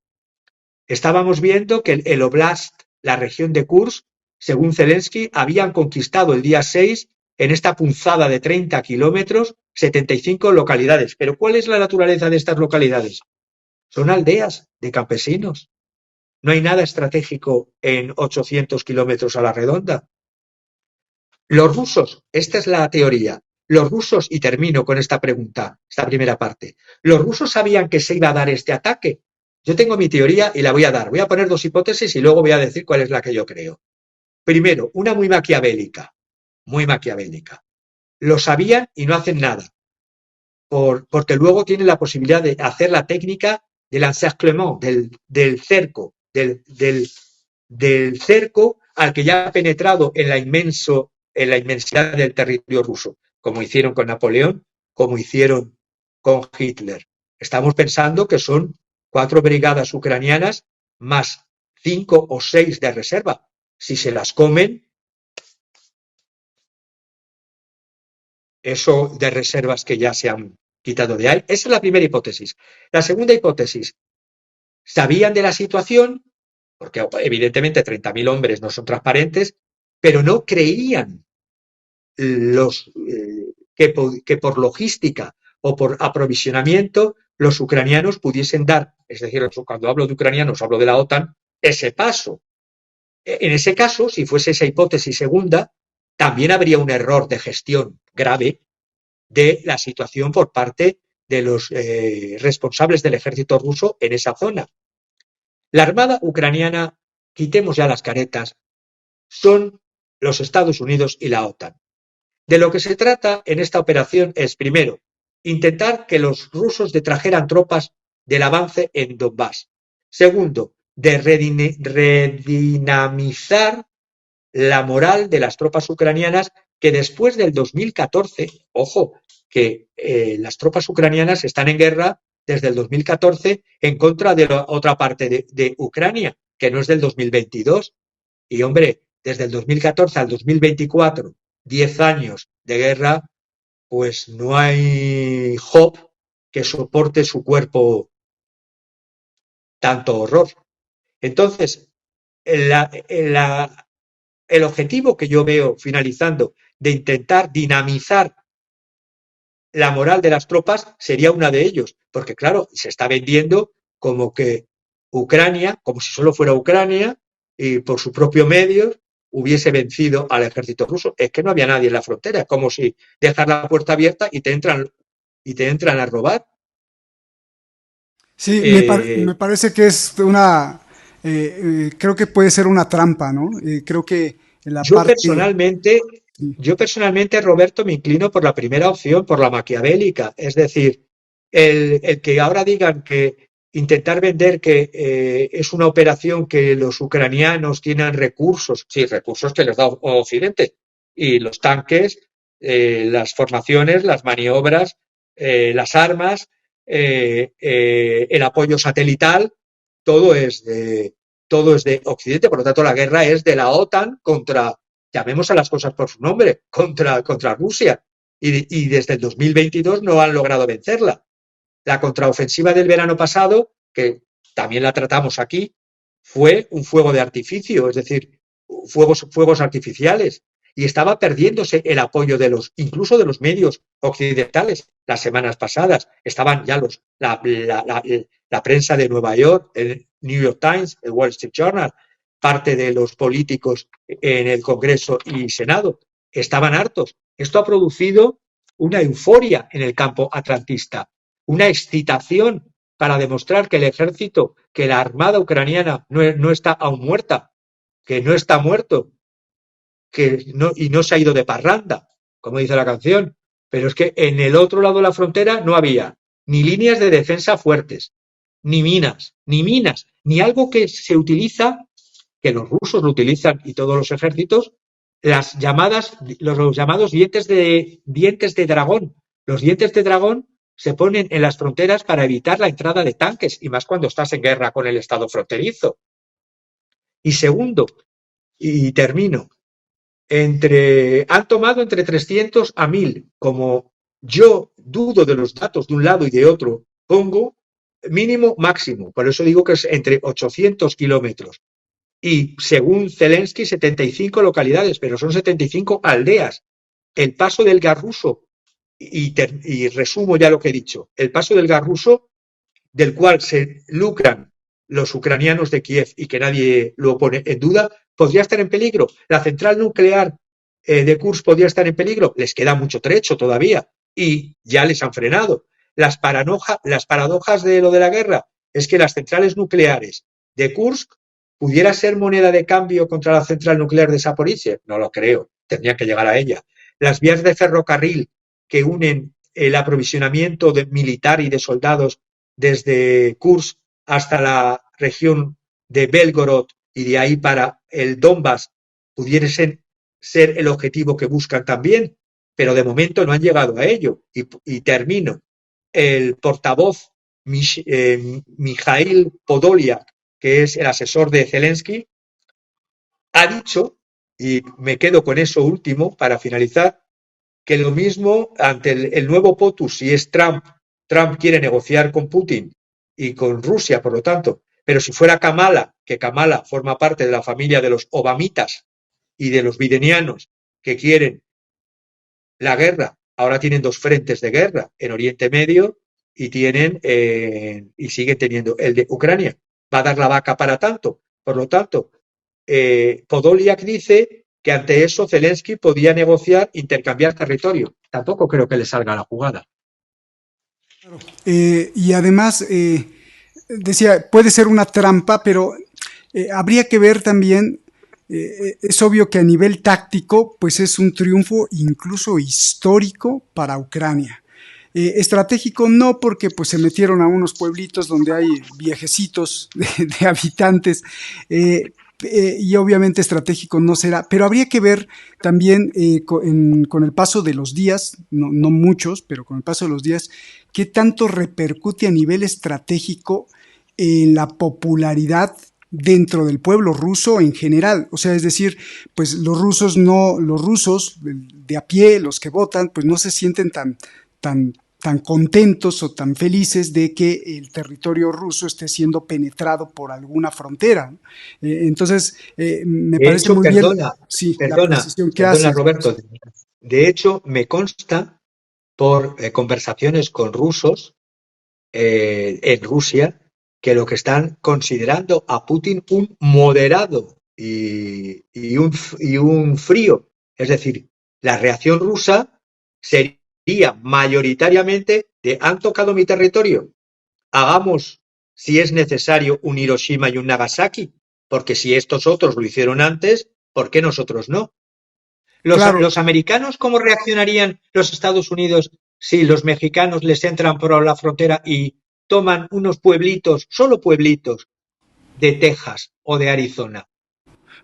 Speaker 2: Estábamos viendo que el oblast, la región de Kursk, según Zelensky, habían conquistado el día 6 en esta punzada de 30 kilómetros 75 localidades. ¿Pero cuál es la naturaleza de estas localidades? Son aldeas de campesinos. No hay nada estratégico en 800 kilómetros a la redonda. Los rusos, esta es la teoría, los rusos, y termino con esta pregunta, esta primera parte, ¿los rusos sabían que se iba a dar este ataque? Yo tengo mi teoría y la voy a dar. Voy a poner dos hipótesis y luego voy a decir cuál es la que yo creo. Primero, una muy maquiavélica. Muy maquiavélica. Lo sabían y no hacen nada. Porque luego tienen la posibilidad de hacer la técnica del encerclement, del cerco, del cerco al que ya ha penetrado en la inmensidad del territorio ruso, como hicieron con Napoleón, como hicieron con Hitler. Estamos pensando que son 4 brigadas ucranianas más 5 o 6 de reserva. Si se las comen, eso de reservas que ya se han quitado de ahí. Esa es la primera hipótesis. La segunda hipótesis, sabían de la situación, porque evidentemente 30.000 hombres no son transparentes, pero no creían que por logística o por aprovisionamiento los ucranianos pudiesen dar, es decir, cuando hablo de ucranianos hablo de la OTAN, ese paso. En ese caso, si fuese esa hipótesis segunda, también habría un error de gestión grave de la situación por parte de los responsables del ejército ruso en esa zona. La armada ucraniana, quitemos ya las caretas, son los Estados Unidos y la OTAN. De lo que se trata en esta operación es, primero, intentar que los rusos detrajeran tropas del avance en Donbass. Segundo, de redinamizar la moral de las tropas ucranianas que después del 2014, ojo, que las tropas ucranianas están en guerra desde el 2014 en contra de la otra parte de Ucrania, que no es del 2022. Y hombre, desde el 2014 al 2024, 10 años de guerra, pues no hay Job que soporte su cuerpo tanto horror. Entonces, el objetivo que yo veo finalizando de intentar dinamizar la moral de las tropas sería una de ellos, porque claro, se está vendiendo como que Ucrania, como si solo fuera Ucrania, y por su propio medio hubiese vencido al ejército ruso. Es que no había nadie en la frontera, es como si dejas la puerta abierta y te entran a robar.
Speaker 1: Sí,
Speaker 2: Eh,
Speaker 1: me parece que es creo que puede ser una trampa, ¿no? Creo que en la
Speaker 2: yo
Speaker 1: parte...
Speaker 2: personalmente,
Speaker 1: Sí.
Speaker 2: yo personalmente, Roberto, me inclino por la primera opción, por la maquiavélica. Es decir, el que ahora digan que intentar vender que es una operación que los ucranianos tienen recursos, sí, recursos que les da Occidente, y los tanques, las formaciones, las maniobras, las armas, el apoyo satelital, todo es de, todo es de Occidente. Por lo tanto, la guerra es de la OTAN contra, llamemos a las cosas por su nombre, contra Rusia. Y desde el 2022 no han logrado vencerla. La contraofensiva del verano pasado, que también la tratamos aquí, fue un fuego de artificio, es decir, fuegos artificiales. Y estaba perdiéndose el apoyo incluso de los medios occidentales las semanas pasadas. Estaban ya la prensa de Nueva York, el New York Times, el Wall Street Journal, parte de los políticos en el Congreso y Senado. Estaban hartos. Esto ha producido una euforia en el campo atlantista, una excitación para demostrar que el ejército, que la armada ucraniana no está aún muerta, que no está muerto, y no se ha ido de parranda, como dice la canción. Pero es que en el otro lado de la frontera no había ni líneas de defensa fuertes, ni algo que se utiliza, que los rusos lo utilizan y todos los ejércitos, los llamados dientes de dragón. Los dientes de dragón se ponen en las fronteras para evitar la entrada de tanques, y más cuando estás en guerra con el estado fronterizo. Y segundo, y termino, han tomado entre 300 a 1000. Como yo dudo de los datos de un lado y de otro, pongo mínimo máximo. Por eso digo que es entre 800 kilómetros. Y según Zelensky, 75 localidades, pero son 75 aldeas. El paso del Garruso, y resumo ya lo que he dicho, el paso del Garruso, del cual se lucran los ucranianos de Kiev y que nadie lo pone en duda, podría estar en peligro. La central nuclear de Kursk podría estar en peligro. Les queda mucho trecho todavía y ya les han frenado. Las paradojas de lo de la guerra es que las centrales nucleares de Kursk pudiera ser moneda de cambio contra la central nuclear de Zaporizhia. No lo creo. Tendrían que llegar a ella. Las vías de ferrocarril que unen el aprovisionamiento militar y de soldados desde Kursk hasta la región de Belgorod y de ahí para el Donbass pudiesen ser el objetivo que buscan también, pero de momento no han llegado a ello. Y termino. El portavoz Mikhail Podolyak, que es el asesor de Zelensky, ha dicho, y me quedo con eso último para finalizar, que lo mismo ante el nuevo POTUS, si es Trump quiere negociar con Putin y con Rusia, por lo tanto, pero si fuera Kamala, que Kamala forma parte de la familia de los obamitas y de los bidenianos que quieren la guerra, ahora tienen dos frentes de guerra en Oriente Medio, y tienen y siguen teniendo. El de Ucrania va a dar la vaca para tanto. Por lo tanto, Podolyak dice que ante eso Zelensky podía negociar, intercambiar territorio. Tampoco creo que le salga la jugada.
Speaker 1: Y además, decía, puede ser una trampa, pero habría que ver también, es obvio que a nivel táctico, pues es un triunfo incluso histórico para Ucrania. Estratégico no, porque pues se metieron a unos pueblitos donde hay viejecitos de habitantes, y obviamente estratégico no será, pero habría que ver también con el paso de los días, no muchos, pero con el paso de los días, qué tanto repercute a nivel estratégico en la popularidad dentro del pueblo ruso en general. O sea, es decir, pues los rusos de a pie, los que votan, pues no se sienten tan contentos o tan felices de que el territorio ruso esté siendo penetrado por alguna frontera. Entonces, me
Speaker 2: De
Speaker 1: parece
Speaker 2: hecho,
Speaker 1: muy bien, sí, la precisión que
Speaker 2: perdona
Speaker 1: haces.
Speaker 2: Roberto. De hecho, me consta por conversaciones con rusos en Rusia que lo que están considerando a Putin un moderado y un frío. Es decir, la reacción rusa sería mayoritariamente de han tocado mi territorio, hagamos, si es necesario, un Hiroshima y un Nagasaki, porque si estos otros lo hicieron antes, ¿por qué nosotros no?
Speaker 1: Claro,
Speaker 2: Los americanos, ¿cómo reaccionarían los Estados Unidos si los mexicanos les entran por la frontera y toman unos pueblitos, solo pueblitos, de Texas o de Arizona?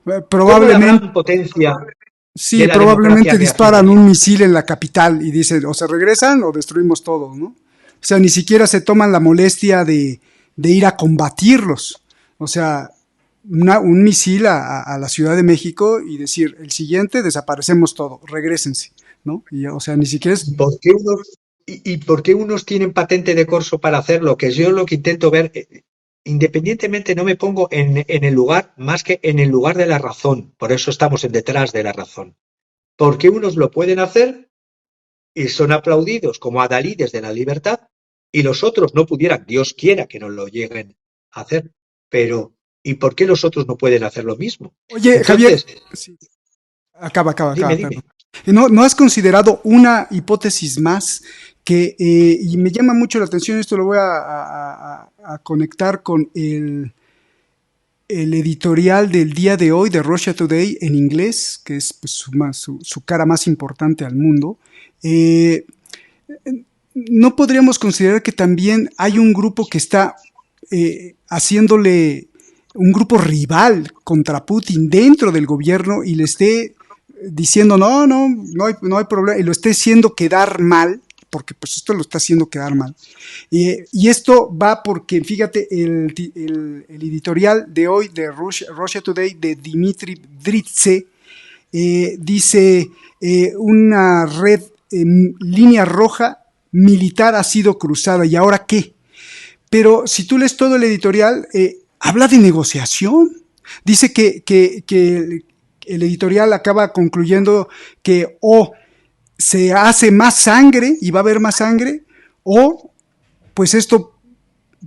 Speaker 2: ¿Cómo la
Speaker 1: probablemente,
Speaker 2: gran potencia de
Speaker 1: sí,
Speaker 2: la democracia
Speaker 1: probablemente disparan
Speaker 2: reaccionaría?
Speaker 1: un misil en la capital y dicen, o se regresan o destruimos todo, ¿no? O sea, ni siquiera se toman la molestia de ir a combatirlos. O sea, un misil a la Ciudad de México y decir, el siguiente desaparecemos todo, regresense, ¿no? Y, o sea, ni siquiera es...
Speaker 2: ¿Por qué y por qué unos tienen patente de corso para hacerlo? Que yo lo que intento ver, independientemente no me pongo en el lugar más que en el lugar de la razón. Por eso estamos en detrás de la razón. ¿Por qué unos lo pueden hacer y son aplaudidos como adalides de la libertad y los otros no pudieran? Dios quiera que no lo lleguen a hacer, pero ¿y por qué los otros no pueden hacer lo mismo?
Speaker 1: Oye, Javier,
Speaker 2: Entonces,
Speaker 1: sí, acaba, perdón.
Speaker 2: dime.
Speaker 1: ¿No has considerado una hipótesis más que, y me llama mucho la atención, esto lo voy a conectar con el editorial del día de hoy de Russia Today en inglés, que es pues, su cara más importante al mundo? Eh, ¿No podríamos considerar que también hay un grupo que está haciéndole un grupo rival contra Putin dentro del gobierno y le esté diciendo no hay problema y lo esté haciendo quedar mal, porque pues esto lo está haciendo quedar mal? Y esto va porque, fíjate, el editorial de hoy de Russia Today de Dmitry Dritse dice una red, línea roja militar ha sido cruzada, ¿y ahora qué? Pero si tú lees todo el editorial, habla de negociación. Dice que el editorial acaba concluyendo que o se hace más sangre y va a haber más sangre, o pues esto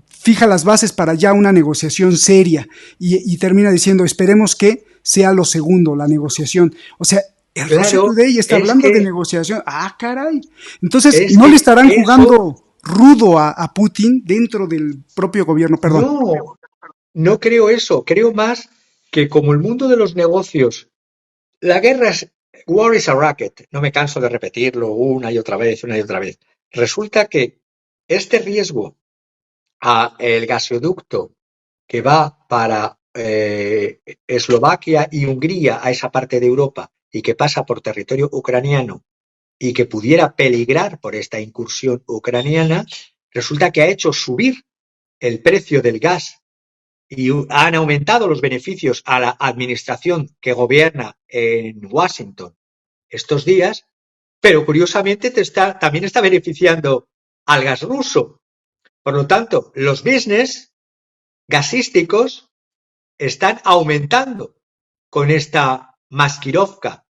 Speaker 1: fija las bases para ya una negociación seria y termina diciendo, esperemos que sea lo segundo, la negociación. O sea, el Russia
Speaker 2: Claro,
Speaker 1: Today está
Speaker 2: es
Speaker 1: hablando de
Speaker 2: que,
Speaker 1: negociación. Ah, caray. Entonces,
Speaker 2: es
Speaker 1: ¿no le
Speaker 2: que
Speaker 1: estarán
Speaker 2: eso
Speaker 1: jugando rudo a Putin dentro del propio gobierno? Perdón.
Speaker 2: no, no creo eso. Creo más que como el mundo de los negocios, la guerra es, war is a racket. No me canso de repetirlo una y otra vez, una y otra vez. Resulta que este riesgo a el gasoducto que va para Eslovaquia y Hungría, a esa parte de Europa, y que pasa por territorio ucraniano, y que pudiera peligrar por esta incursión ucraniana, resulta que ha hecho subir el precio del gas y han aumentado los beneficios a la administración que gobierna en Washington estos días, pero curiosamente también está beneficiando al gas ruso. Por lo tanto, los business gasísticos están aumentando con esta Maskirovka.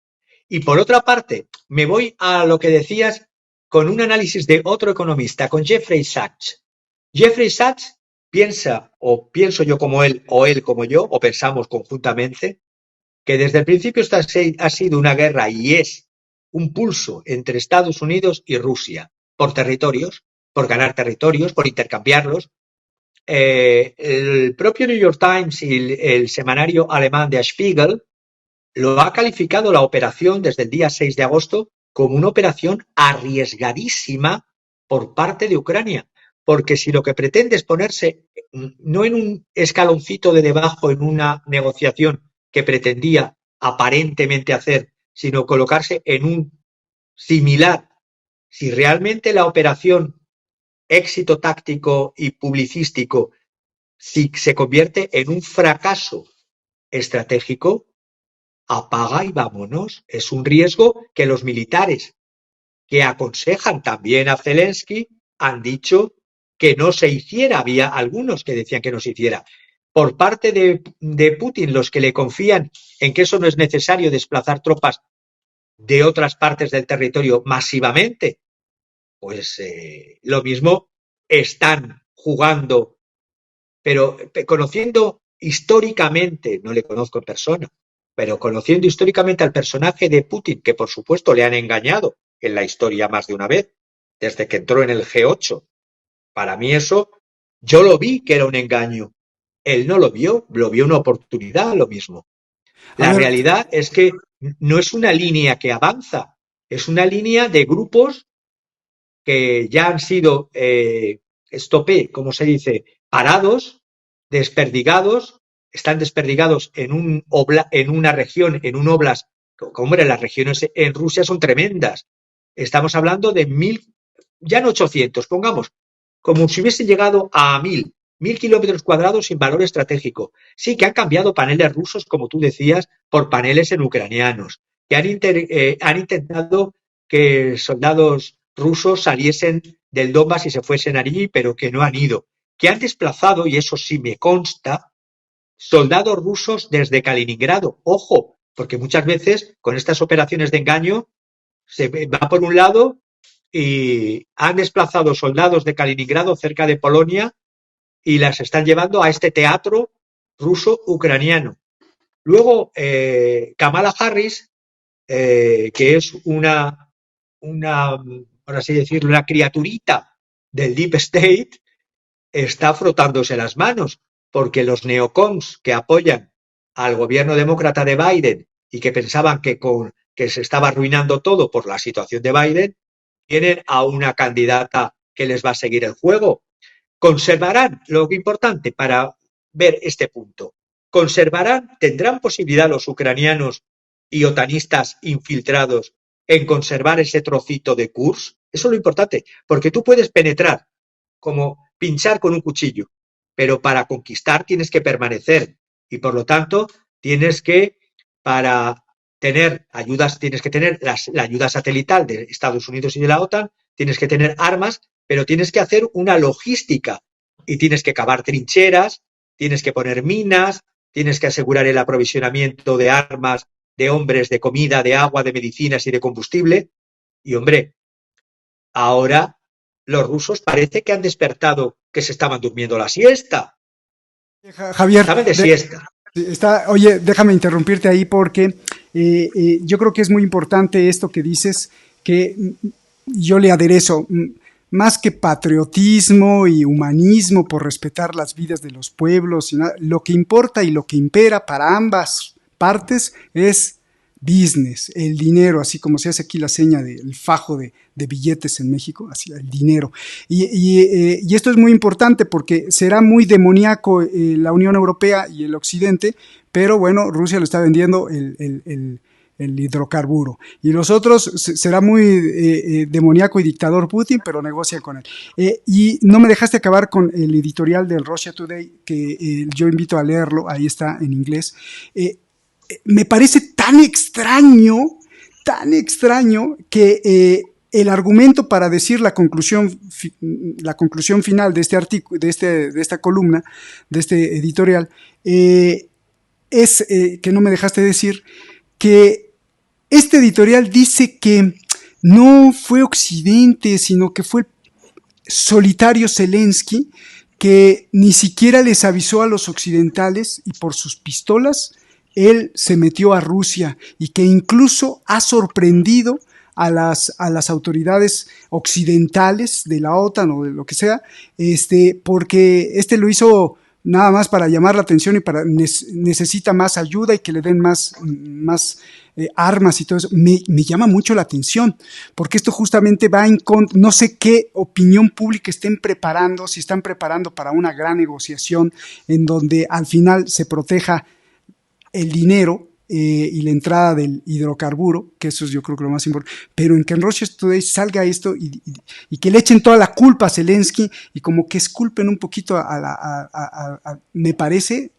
Speaker 2: Y por otra parte, me voy a lo que decías con un análisis de otro economista, con Jeffrey Sachs. Jeffrey Sachs piensa, o pienso yo como él, o él como yo, o pensamos conjuntamente, que desde el principio esta ha sido una guerra y es un pulso entre Estados Unidos y Rusia por territorios, por ganar territorios, por intercambiarlos. El propio New York Times y el semanario alemán Der Spiegel lo ha calificado la operación desde el día 6 de agosto como una operación arriesgadísima por parte de Ucrania, porque si lo que pretende es ponerse no en un escaloncito de debajo en una negociación que pretendía aparentemente hacer, sino colocarse en un similar, si realmente la operación éxito táctico y publicístico si se convierte en un fracaso estratégico, apaga y vámonos. Es un riesgo que los militares que aconsejan también a Zelensky han dicho que no se hiciera. Había algunos que decían que no se hiciera. Por parte de Putin, los que le confían en que eso no es necesario desplazar tropas de otras partes del territorio masivamente, pues lo mismo están jugando, pero conociendo históricamente, no le conozco en persona, pero conociendo históricamente al personaje de Putin, que por supuesto le han engañado en la historia más de una vez, desde que entró en el G8. Para mí eso, yo lo vi que era un engaño. Él no lo vio una oportunidad, lo mismo. La realidad es que no es una línea que avanza, es una línea de grupos que ya han sido, como se dice, parados, desperdigados, están desperdigados en una región, en un oblast. Hombre, las regiones en Rusia son tremendas. Estamos hablando de 1000, ya no 800, pongamos, como si hubiesen llegado a 1000 kilómetros cuadrados sin valor estratégico. Sí, que han cambiado paneles rusos, como tú decías, por paneles en ucranianos, que han intentado que soldados rusos saliesen del Donbass y se fuesen allí, pero que no han ido. Que han desplazado, y eso sí me consta, soldados rusos desde Kaliningrado. Ojo, porque muchas veces con estas operaciones de engaño se va por un lado y han desplazado soldados de Kaliningrado cerca de Polonia y las están llevando a este teatro ruso-ucraniano. Luego, Kamala Harris, que es una, por así decirlo, una criaturita del Deep State, está frotándose las manos, porque los neocons que apoyan al gobierno demócrata de Biden y que pensaban que se estaba arruinando todo por la situación de Biden, tienen a una candidata que les va a seguir el juego. Conservarán, lo importante para ver este punto, tendrán posibilidad los ucranianos y otanistas infiltrados en conservar ese trocito de Kursk. Eso es lo importante, porque tú puedes penetrar, como pinchar con un cuchillo, pero para conquistar tienes que permanecer y por lo tanto tienes que, para tener ayudas, tienes que tener la ayuda satelital de Estados Unidos y de la OTAN, tienes que tener armas, pero tienes que hacer una logística y tienes que cavar trincheras, tienes que poner minas, tienes que asegurar el aprovisionamiento de armas, de hombres, de comida, de agua, de medicinas y de combustible. Y hombre, ahora los rusos parece que han despertado, que se estaban durmiendo la siesta.
Speaker 1: Javier,
Speaker 2: estaban de siesta.
Speaker 1: Oye, déjame interrumpirte ahí porque yo creo que es muy importante esto que dices, que yo le aderezo, más que patriotismo y humanismo por respetar las vidas de los pueblos, lo que importa y lo que impera para ambas partes es business, el dinero, así como se hace aquí la seña del fajo de billetes en México, así el dinero. Y esto es muy importante porque será muy demoníaco la Unión Europea y el Occidente, pero bueno, Rusia lo está vendiendo el hidrocarburo. Y los otros será muy demoníaco y dictador Putin, pero negocian con él. Y no me dejaste acabar con el editorial del Russia Today, que yo invito a leerlo, ahí está en inglés. Me parece tan extraño que el argumento para decir la conclusión final de este artículo, de esta columna, de este editorial, es que no me dejaste decir que este editorial dice que no fue Occidente, sino que fue el solitario Zelensky, que ni siquiera les avisó a los occidentales y por sus pistolas él se metió a Rusia y que incluso ha sorprendido a las autoridades occidentales de la OTAN o de lo que sea, porque lo hizo nada más para llamar la atención y para necesita más ayuda y que le den más armas y todo eso. Me llama mucho la atención, porque esto justamente va en contra, no sé qué opinión pública estén preparando, si están preparando para una gran negociación en donde al final se proteja el dinero y la entrada del hidrocarburo, que eso es yo creo que lo más importante, pero en que en Russia Today salga esto y que le echen toda la culpa a Zelensky y como que esculpen un poquito me parece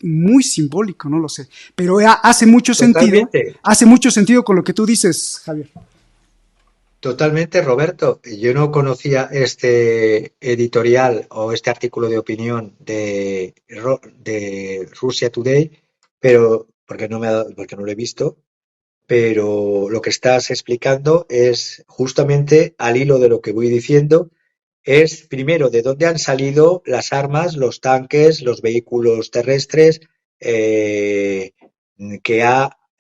Speaker 1: muy simbólico, no lo sé, pero hace mucho sentido con lo que tú dices, Javier.
Speaker 2: Totalmente, Roberto. Yo no conocía este editorial o este artículo de opinión de Russia Today, pero porque no lo he visto, pero lo que estás explicando es justamente al hilo de lo que voy diciendo, es primero de dónde han salido las armas, los tanques, los vehículos terrestres eh,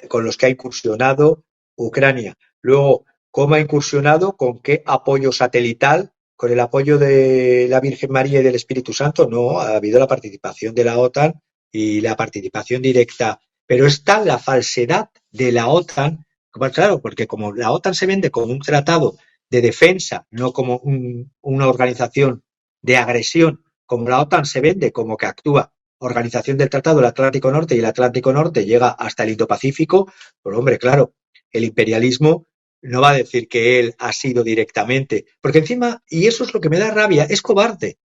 Speaker 2: con los que ha incursionado Ucrania. Luego, cómo ha incursionado, con qué apoyo satelital, con el apoyo de la Virgen María y del Espíritu Santo. No, ha habido la participación de la OTAN y la participación directa. Pero está la falsedad de la OTAN, claro, porque como la OTAN se vende como un tratado de defensa, no como una organización de agresión, como la OTAN se vende como que actúa Organización del Tratado del Atlántico Norte y el Atlántico Norte llega hasta el Indo-Pacífico, pues hombre, claro, el imperialismo no va a decir que él ha sido directamente, porque encima, y eso es lo que me da rabia, es cobarde,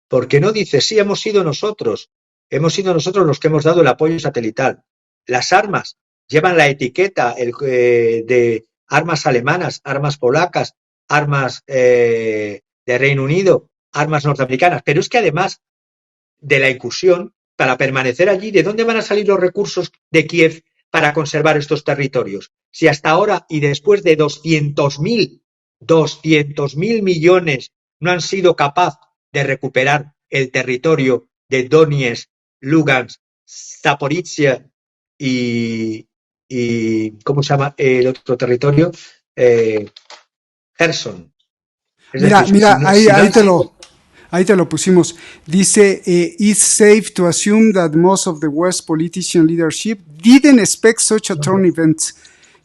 Speaker 2: porque no dice, sí, hemos sido nosotros los que hemos dado el apoyo satelital. Las armas llevan la etiqueta de armas alemanas, armas polacas, armas de Reino Unido, armas norteamericanas, pero es que además de la incursión, para permanecer allí, ¿de dónde van a salir los recursos de Kiev para conservar estos territorios? Si hasta ahora y después de 200.000 millones no han sido capaces de recuperar el territorio de Donetsk, Lugansk, Zaporizhia y ¿cómo se llama el otro territorio? Kherson. Es
Speaker 1: Mira,
Speaker 2: decir,
Speaker 1: ahí te lo pusimos. Dice, it's safe to assume that most of the West politician leadership didn't expect such a turn event.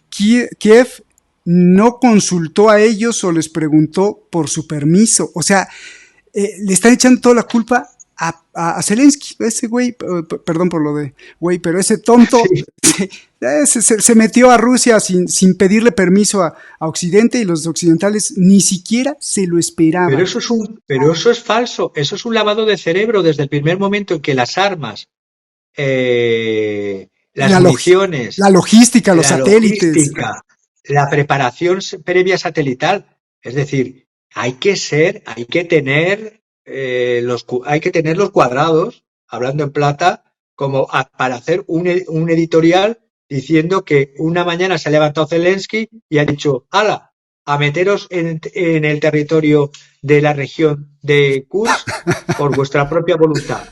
Speaker 1: Kiev no consultó a ellos o les preguntó por su permiso. O sea, le están echando toda la culpa a Zelensky, ese güey, perdón por lo de güey, pero ese tonto se metió a Rusia sin pedirle permiso a Occidente y los occidentales ni siquiera se lo esperaban.
Speaker 2: Pero eso es falso, eso es un lavado de cerebro desde el primer momento en que las armas, las municiones,
Speaker 1: la logística, los satélites,
Speaker 2: la preparación previa satelital, es decir, hay que tener los cuadrados, hablando en plata, como para hacer un editorial diciendo que una mañana se ha levantado Zelensky y ha dicho, ¡hala! A meteros en el territorio de la región de Kursk por vuestra propia voluntad.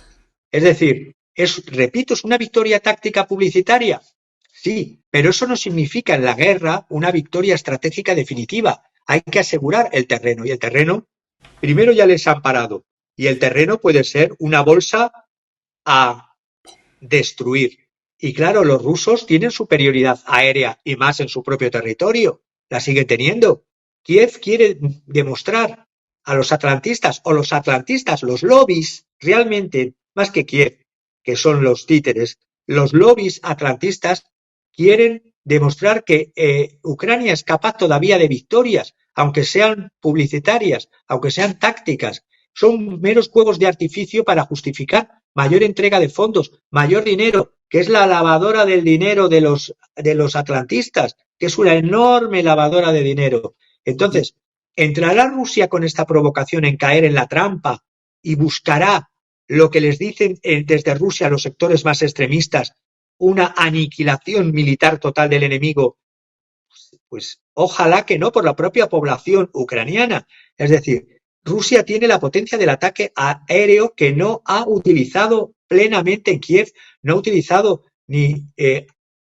Speaker 2: Es decir, repito, es una victoria táctica publicitaria. Sí, pero eso no significa en la guerra una victoria estratégica definitiva. Hay que asegurar el terreno y el terreno primero ya les han parado y el terreno puede ser una bolsa a destruir. Y claro, los rusos tienen superioridad aérea y más en su propio territorio. La siguen teniendo. Kiev quiere demostrar a los atlantistas, los lobbies, realmente, más que Kiev, que son los títeres, los lobbies atlantistas quieren demostrar que Ucrania es capaz todavía de victorias, aunque sean publicitarias, aunque sean tácticas. Son meros juegos de artificio para justificar mayor entrega de fondos, mayor dinero, que es la lavadora del dinero de los atlantistas, que es una enorme lavadora de dinero. Entonces, ¿entrará Rusia con esta provocación en caer en la trampa y buscará lo que les dicen desde Rusia los sectores más extremistas, una aniquilación militar total del enemigo? Pues ojalá que no, por la propia población ucraniana. Es decir, Rusia tiene la potencia del ataque aéreo que no ha utilizado plenamente en Kiev, no ha utilizado ni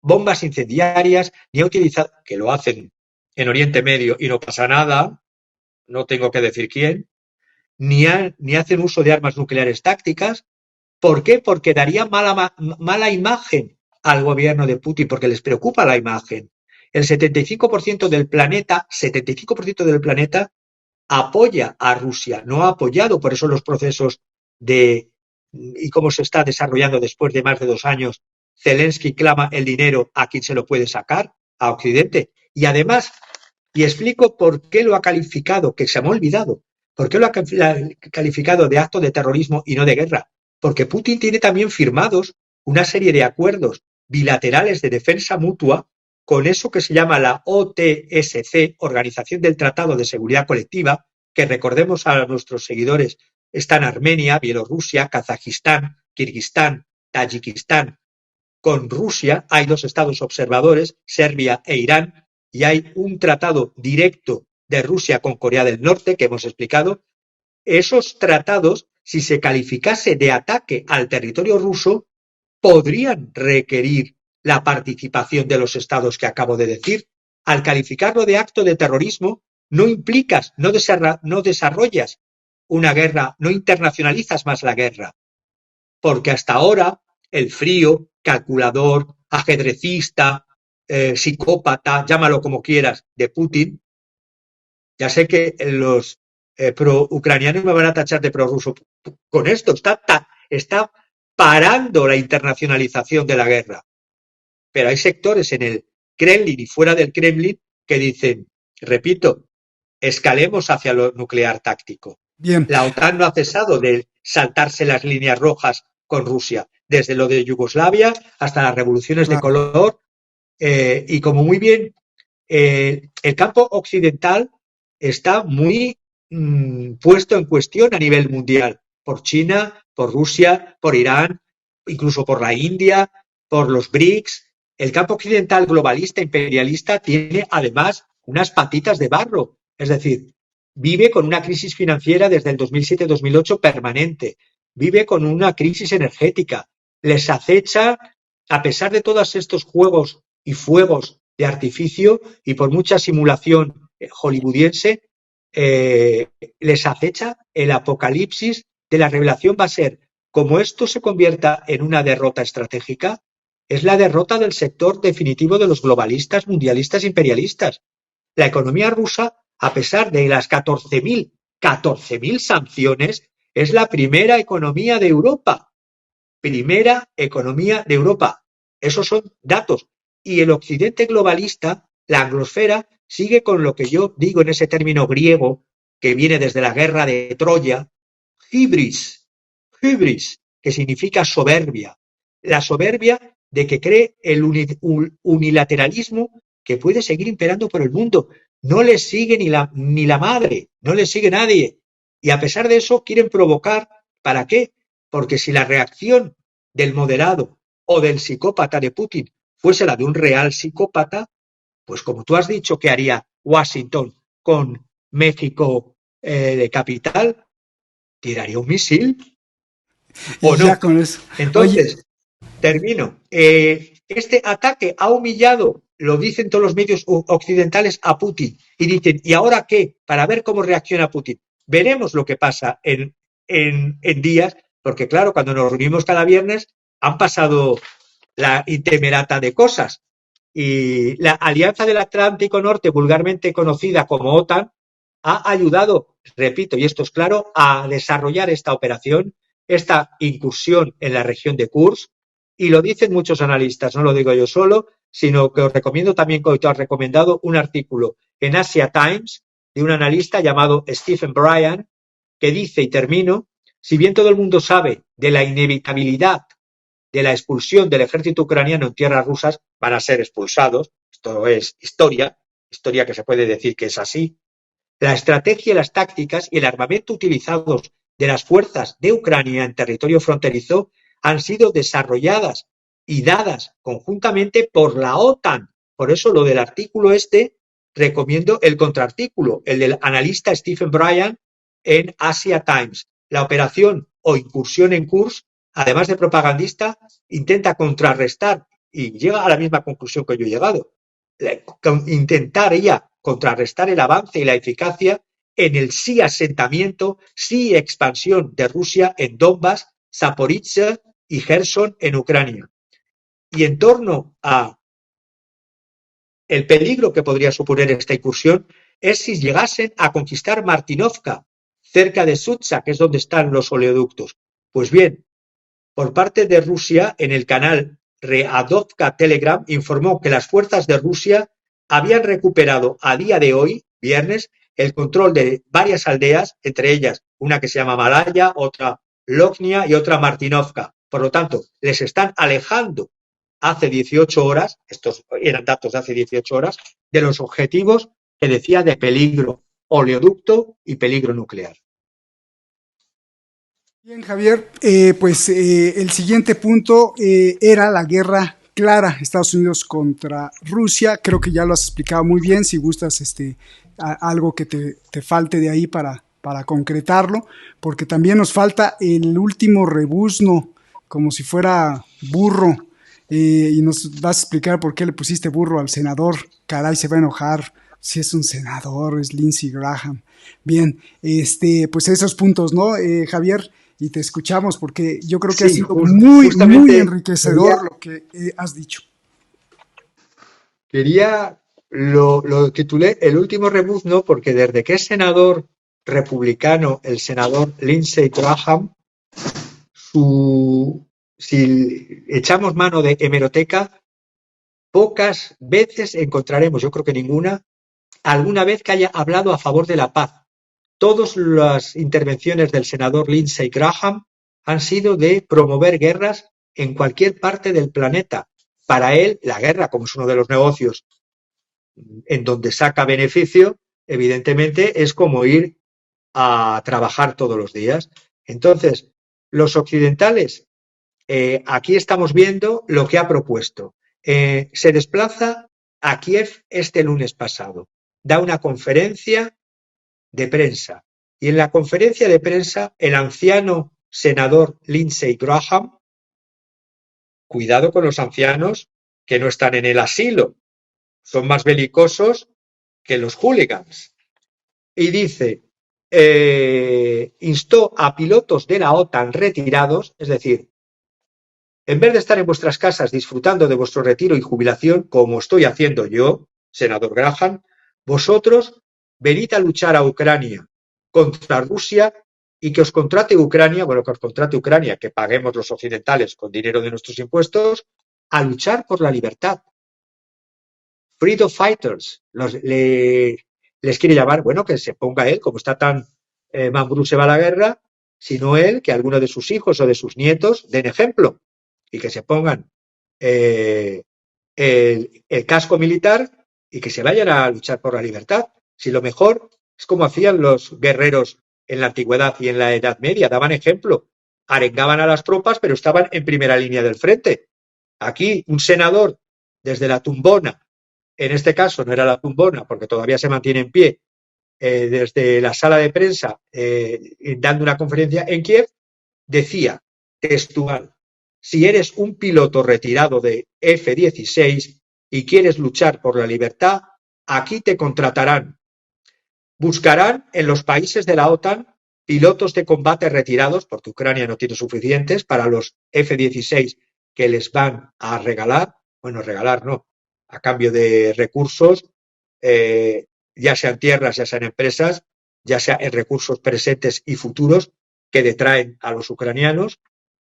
Speaker 2: bombas incendiarias, ni ha utilizado, que lo hacen en Oriente Medio y no pasa nada, no tengo que decir quién, ni hacen uso de armas nucleares tácticas. ¿Por qué? Porque daría mala imagen al gobierno de Putin, porque les preocupa la imagen. El 75% del planeta, 75% del planeta apoya a Rusia, no ha apoyado, por eso los procesos y cómo se está desarrollando después de más de 2 años. Zelensky clama el dinero a quien se lo puede sacar, a Occidente. Y además, y explico por qué lo ha calificado, que se me ha olvidado, por qué lo ha calificado de acto de terrorismo y no de guerra. Porque Putin tiene también firmados una serie de acuerdos bilaterales de defensa mutua con eso que se llama la OTSC, Organización del Tratado de Seguridad Colectiva, que recordemos a nuestros seguidores, está en Armenia, Bielorrusia, Kazajistán, Kirguistán, Tayikistán. Con Rusia hay 2 estados observadores, Serbia e Irán, y hay un tratado directo de Rusia con Corea del Norte, que hemos explicado. Esos tratados, si se calificase de ataque al territorio ruso, podrían requerir la participación de los estados que acabo de decir. Al calificarlo de acto de terrorismo, no implicas, no desarrollas una guerra, no internacionalizas más la guerra. Porque hasta ahora el frío, calculador, ajedrecista, psicópata, llámalo como quieras, de Putin, ya sé que los pro-ucranianos me van a tachar de prorruso con esto, está parando la internacionalización de la guerra. Pero hay sectores en el Kremlin y fuera del Kremlin que dicen, repito, escalemos hacia lo nuclear táctico.
Speaker 1: Bien.
Speaker 2: La OTAN no ha cesado de saltarse las líneas rojas con Rusia, desde lo de Yugoslavia hasta las revoluciones de color, y como muy bien, el campo occidental está muy puesto en cuestión a nivel mundial, por China, por Rusia, por Irán, incluso por la India, por los BRICS. El campo occidental globalista, imperialista, tiene además unas patitas de barro, es decir, vive con una crisis financiera desde el 2007-2008 permanente, vive con una crisis energética, les acecha, a pesar de todos estos juegos y fuegos de artificio y por mucha simulación hollywoodiense, les acecha el apocalipsis de la revelación. Va a ser, como esto se convierta en una derrota estratégica, es la derrota del sector definitivo de los globalistas, mundialistas, imperialistas. La economía rusa, a pesar de las 14.000 sanciones, es la primera economía de Europa. Primera economía de Europa. Esos son datos. Y el occidente globalista, la anglosfera, sigue con lo que yo digo en ese término griego que viene desde la guerra de Troya, hybris, que significa soberbia. La soberbia de que cree el unilateralismo que puede seguir imperando por el mundo. No le sigue ni la madre, no le sigue nadie. Y a pesar de eso quieren provocar, ¿para qué? Porque si la reacción del moderado o del psicópata de Putin fuese la de un real psicópata, pues como tú has dicho que haría Washington con México de capital, tiraría un misil. ¿O no?
Speaker 1: Ya con eso.
Speaker 2: Entonces, termino. Este ataque ha humillado, lo dicen todos los medios occidentales, a Putin. Y dicen, ¿y ahora qué? Para ver cómo reacciona Putin. Veremos lo que pasa en días, porque claro, cuando nos reunimos cada viernes han pasado la intemerata de cosas. Y la Alianza del Atlántico Norte, vulgarmente conocida como OTAN, ha ayudado, repito, y esto es claro, a desarrollar esta operación, esta incursión en la región de Kursk, y lo dicen muchos analistas, no lo digo yo solo, sino que os recomiendo también, que tú has recomendado, un artículo en Asia Times de un analista llamado Stephen Bryan, que dice, y termino, si bien todo el mundo sabe de la inevitabilidad de la expulsión del ejército ucraniano en tierras rusas, van a ser expulsados, esto es historia que se puede decir que es así, la estrategia, las tácticas y el armamento utilizados de las fuerzas de Ucrania en territorio fronterizo han sido desarrolladas y dadas conjuntamente por la OTAN. Por eso lo del artículo este recomiendo el contraartículo, el del analista Stephen Bryan en Asia Times. La operación o incursión en Kursk, además de propagandista, intenta contrarrestar y llega a la misma conclusión que yo he llegado. Intentar ella contrarrestar el avance y la eficacia en el sí asentamiento, sí expansión de Rusia en Donbass, Zaporizhzhia y Gerson en Ucrania. Y en torno a el peligro que podría suponer esta incursión es si llegasen a conquistar Martinovka, cerca de Sutsa, que es donde están los oleoductos. Pues bien, por parte de Rusia, en el canal Readovka Telegram, informó que las fuerzas de Rusia habían recuperado a día de hoy, viernes, el control de varias aldeas, entre ellas una que se llama Malaya, otra Loknia y otra Martinovka. Por lo tanto, les están alejando hace 18 horas, estos eran datos de hace 18 horas, de los objetivos que decía de peligro oleoducto y peligro nuclear.
Speaker 1: Bien, Javier, el siguiente punto era la guerra clara, Estados Unidos contra Rusia. Creo que ya lo has explicado muy bien. Si gustas algo que te falte de ahí para concretarlo, porque también nos falta el último rebuzno, como si fuera burro. Y nos vas a explicar por qué le pusiste burro al senador. Caray, se va a enojar. Si es un senador, es Lindsey Graham. Bien, pues esos puntos, ¿no, Javier? Y te escuchamos porque yo creo que ha sido muy enriquecedor lo que has dicho.
Speaker 2: Lo titulé El último rebuzno porque desde que es senador republicano, el senador Lindsey Graham, si echamos mano de hemeroteca, pocas veces encontraremos, yo creo que ninguna, alguna vez que haya hablado a favor de la paz. Todas las intervenciones del senador Lindsey Graham han sido de promover guerras en cualquier parte del planeta. Para él, la guerra, como es uno de los negocios en donde saca beneficio, evidentemente es como ir a trabajar todos los días. Entonces, los occidentales, aquí estamos viendo lo que ha propuesto. Se desplaza a Kiev este lunes pasado. Da una conferencia de prensa. Y en la conferencia de prensa, el anciano senador Lindsey Graham, cuidado con los ancianos que no están en el asilo, son más belicosos que los hooligans. Y dice, instó a pilotos de la OTAN retirados, es decir, en vez de estar en vuestras casas disfrutando de vuestro retiro y jubilación, como estoy haciendo yo, senador Graham, vosotros venid a luchar a Ucrania contra Rusia y que os contrate Ucrania, que paguemos los occidentales con dinero de nuestros impuestos, a luchar por la libertad. Freedom Fighters, les quiere llamar, bueno, que se ponga él, como está tan Mambrú se va a la guerra, sino él, que alguno de sus hijos o de sus nietos den ejemplo y que se pongan el casco militar y que se vayan a luchar por la libertad. Si lo mejor es como hacían los guerreros en la antigüedad y en la Edad Media, daban ejemplo, arengaban a las tropas, pero estaban en primera línea del frente. Aquí un senador desde la tumbona, en este caso no era la tumbona porque todavía se mantiene en pie, desde la sala de prensa dando una conferencia en Kiev, decía textual: si eres un piloto retirado de F-16 y quieres luchar por la libertad, aquí te contratarán. Buscarán en los países de la OTAN pilotos de combate retirados, porque Ucrania no tiene suficientes para los F-16 que les van a regalar, bueno, regalar no, a cambio de recursos, ya sean tierras, ya sean empresas, ya sea en recursos presentes y futuros que detraen a los ucranianos,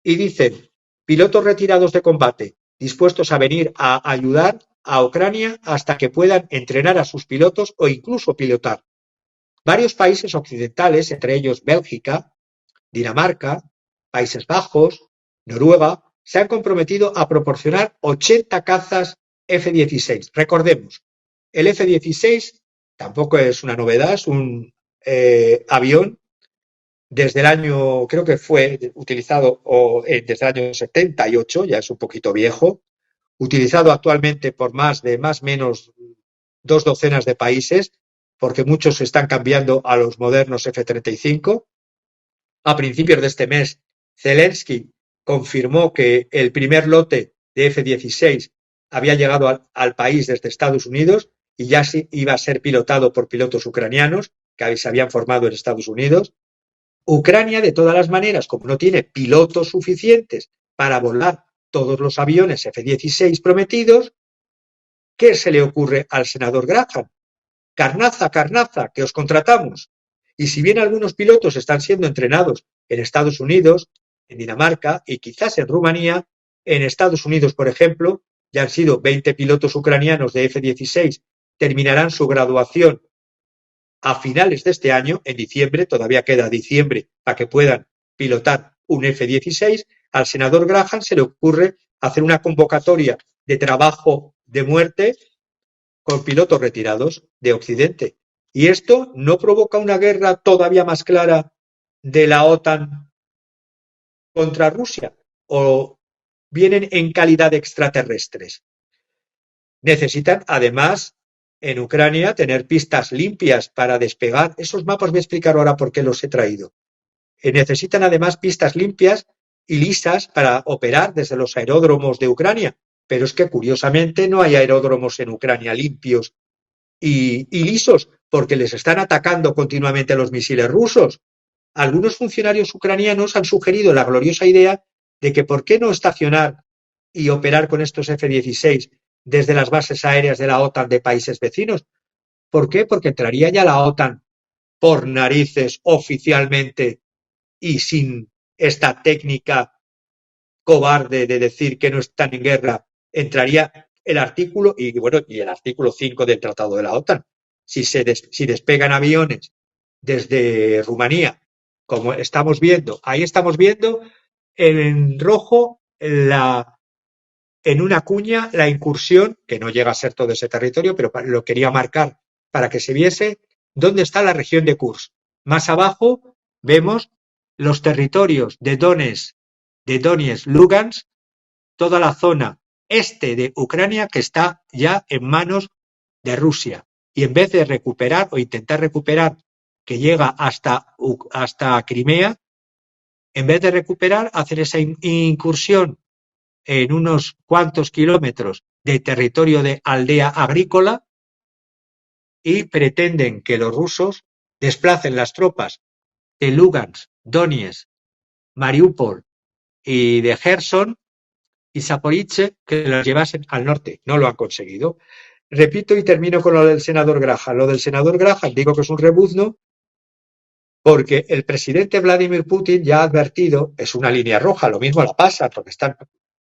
Speaker 2: y dicen, pilotos retirados de combate dispuestos a venir a ayudar a Ucrania hasta que puedan entrenar a sus pilotos o incluso pilotar. Varios países occidentales, entre ellos Bélgica, Dinamarca, Países Bajos, Noruega, se han comprometido a proporcionar 80 cazas F-16. Recordemos, el F-16 tampoco es una novedad, es un avión desde el año, creo que fue utilizado desde el año 78, ya es un poquito viejo, utilizado actualmente por más o menos 2 docenas de países, porque muchos están cambiando a los modernos F-35. A principios de este mes, Zelensky confirmó que el primer lote de F-16 había llegado al país desde Estados Unidos y ya iba a ser pilotado por pilotos ucranianos que se habían formado en Estados Unidos. Ucrania, de todas las maneras, como no tiene pilotos suficientes para volar todos los aviones F-16 prometidos, ¿qué se le ocurre al senador Graham? Carnaza, carnaza, que os contratamos. Y si bien algunos pilotos están siendo entrenados en Estados Unidos, en Dinamarca y quizás en Rumanía, en Estados Unidos, por ejemplo, ya han sido 20 pilotos ucranianos de F-16, terminarán su graduación a finales de este año, en diciembre, todavía queda diciembre para que puedan pilotar un F-16, al senador Graham se le ocurre hacer una convocatoria de trabajo de muerte con pilotos retirados de Occidente. Y esto no provoca una guerra todavía más clara de la OTAN contra Rusia, o vienen en calidad de extraterrestres. Necesitan, además, en Ucrania, tener pistas limpias para despegar. Esos mapas voy a explicar ahora por qué los he traído. Necesitan, además, pistas limpias y lisas para operar desde los aeródromos de Ucrania. Pero es que, curiosamente, no hay aeródromos en Ucrania limpios y lisos, porque les están atacando continuamente los misiles rusos. Algunos funcionarios ucranianos han sugerido la gloriosa idea de que por qué no estacionar y operar con estos F-16 desde las bases aéreas de la OTAN de países vecinos. ¿Por qué? Porque entraría ya la OTAN por narices oficialmente y sin esta técnica cobarde de decir que no están en guerra, entraría el artículo y el artículo 5 del Tratado de la OTAN. Si despegan aviones desde Rumanía, como estamos viendo, ahí estamos viendo en rojo en una cuña la incursión, que no llega a ser todo ese territorio, pero lo quería marcar para que se viese dónde está la región de Kursk. Más abajo vemos los territorios de Donetsk, Lugansk, toda la zona este de Ucrania que está ya en manos de Rusia. Y en vez de recuperar o intentar recuperar, que llega hasta Crimea, en vez de recuperar, hacen esa incursión en unos cuantos kilómetros de territorio de aldea agrícola y pretenden que los rusos desplacen las tropas de Lugansk, Donetsk, Mariupol y de Gerson y Zaporizhzhia, que los llevasen al norte. No lo han conseguido. Repito y termino con lo del senador Graham. Lo del senador Graham digo que es un rebuzno porque el presidente Vladimir Putin ya ha advertido, es una línea roja, lo mismo la pasa porque están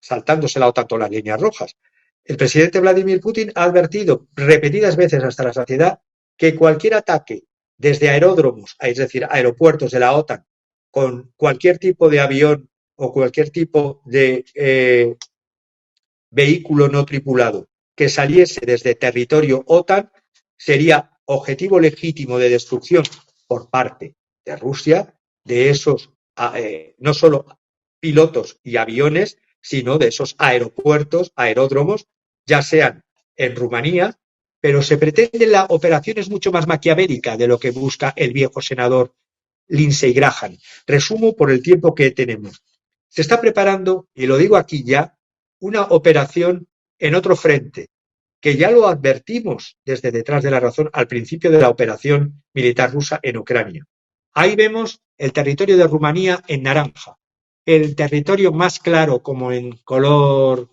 Speaker 2: saltándosela tanto las líneas rojas. El presidente Vladimir Putin ha advertido repetidas veces hasta la saciedad que cualquier ataque desde aeródromos, es decir, aeropuertos de la OTAN, con cualquier tipo de avión o cualquier tipo de vehículo no tripulado que saliese desde territorio OTAN sería objetivo legítimo de destrucción por parte de Rusia de esos no solo pilotos y aviones, sino de esos aeropuertos, aeródromos, ya sean en Rumanía, pero se pretende la operación es mucho más maquiavélica de lo que busca el viejo senador Lindsey Graham. Resumo por el tiempo que tenemos. Se está preparando, y lo digo aquí ya, una operación en otro frente, que ya lo advertimos desde detrás de la razón al principio de la operación militar rusa en Ucrania. Ahí vemos el territorio de Rumanía en naranja, el territorio más claro como en color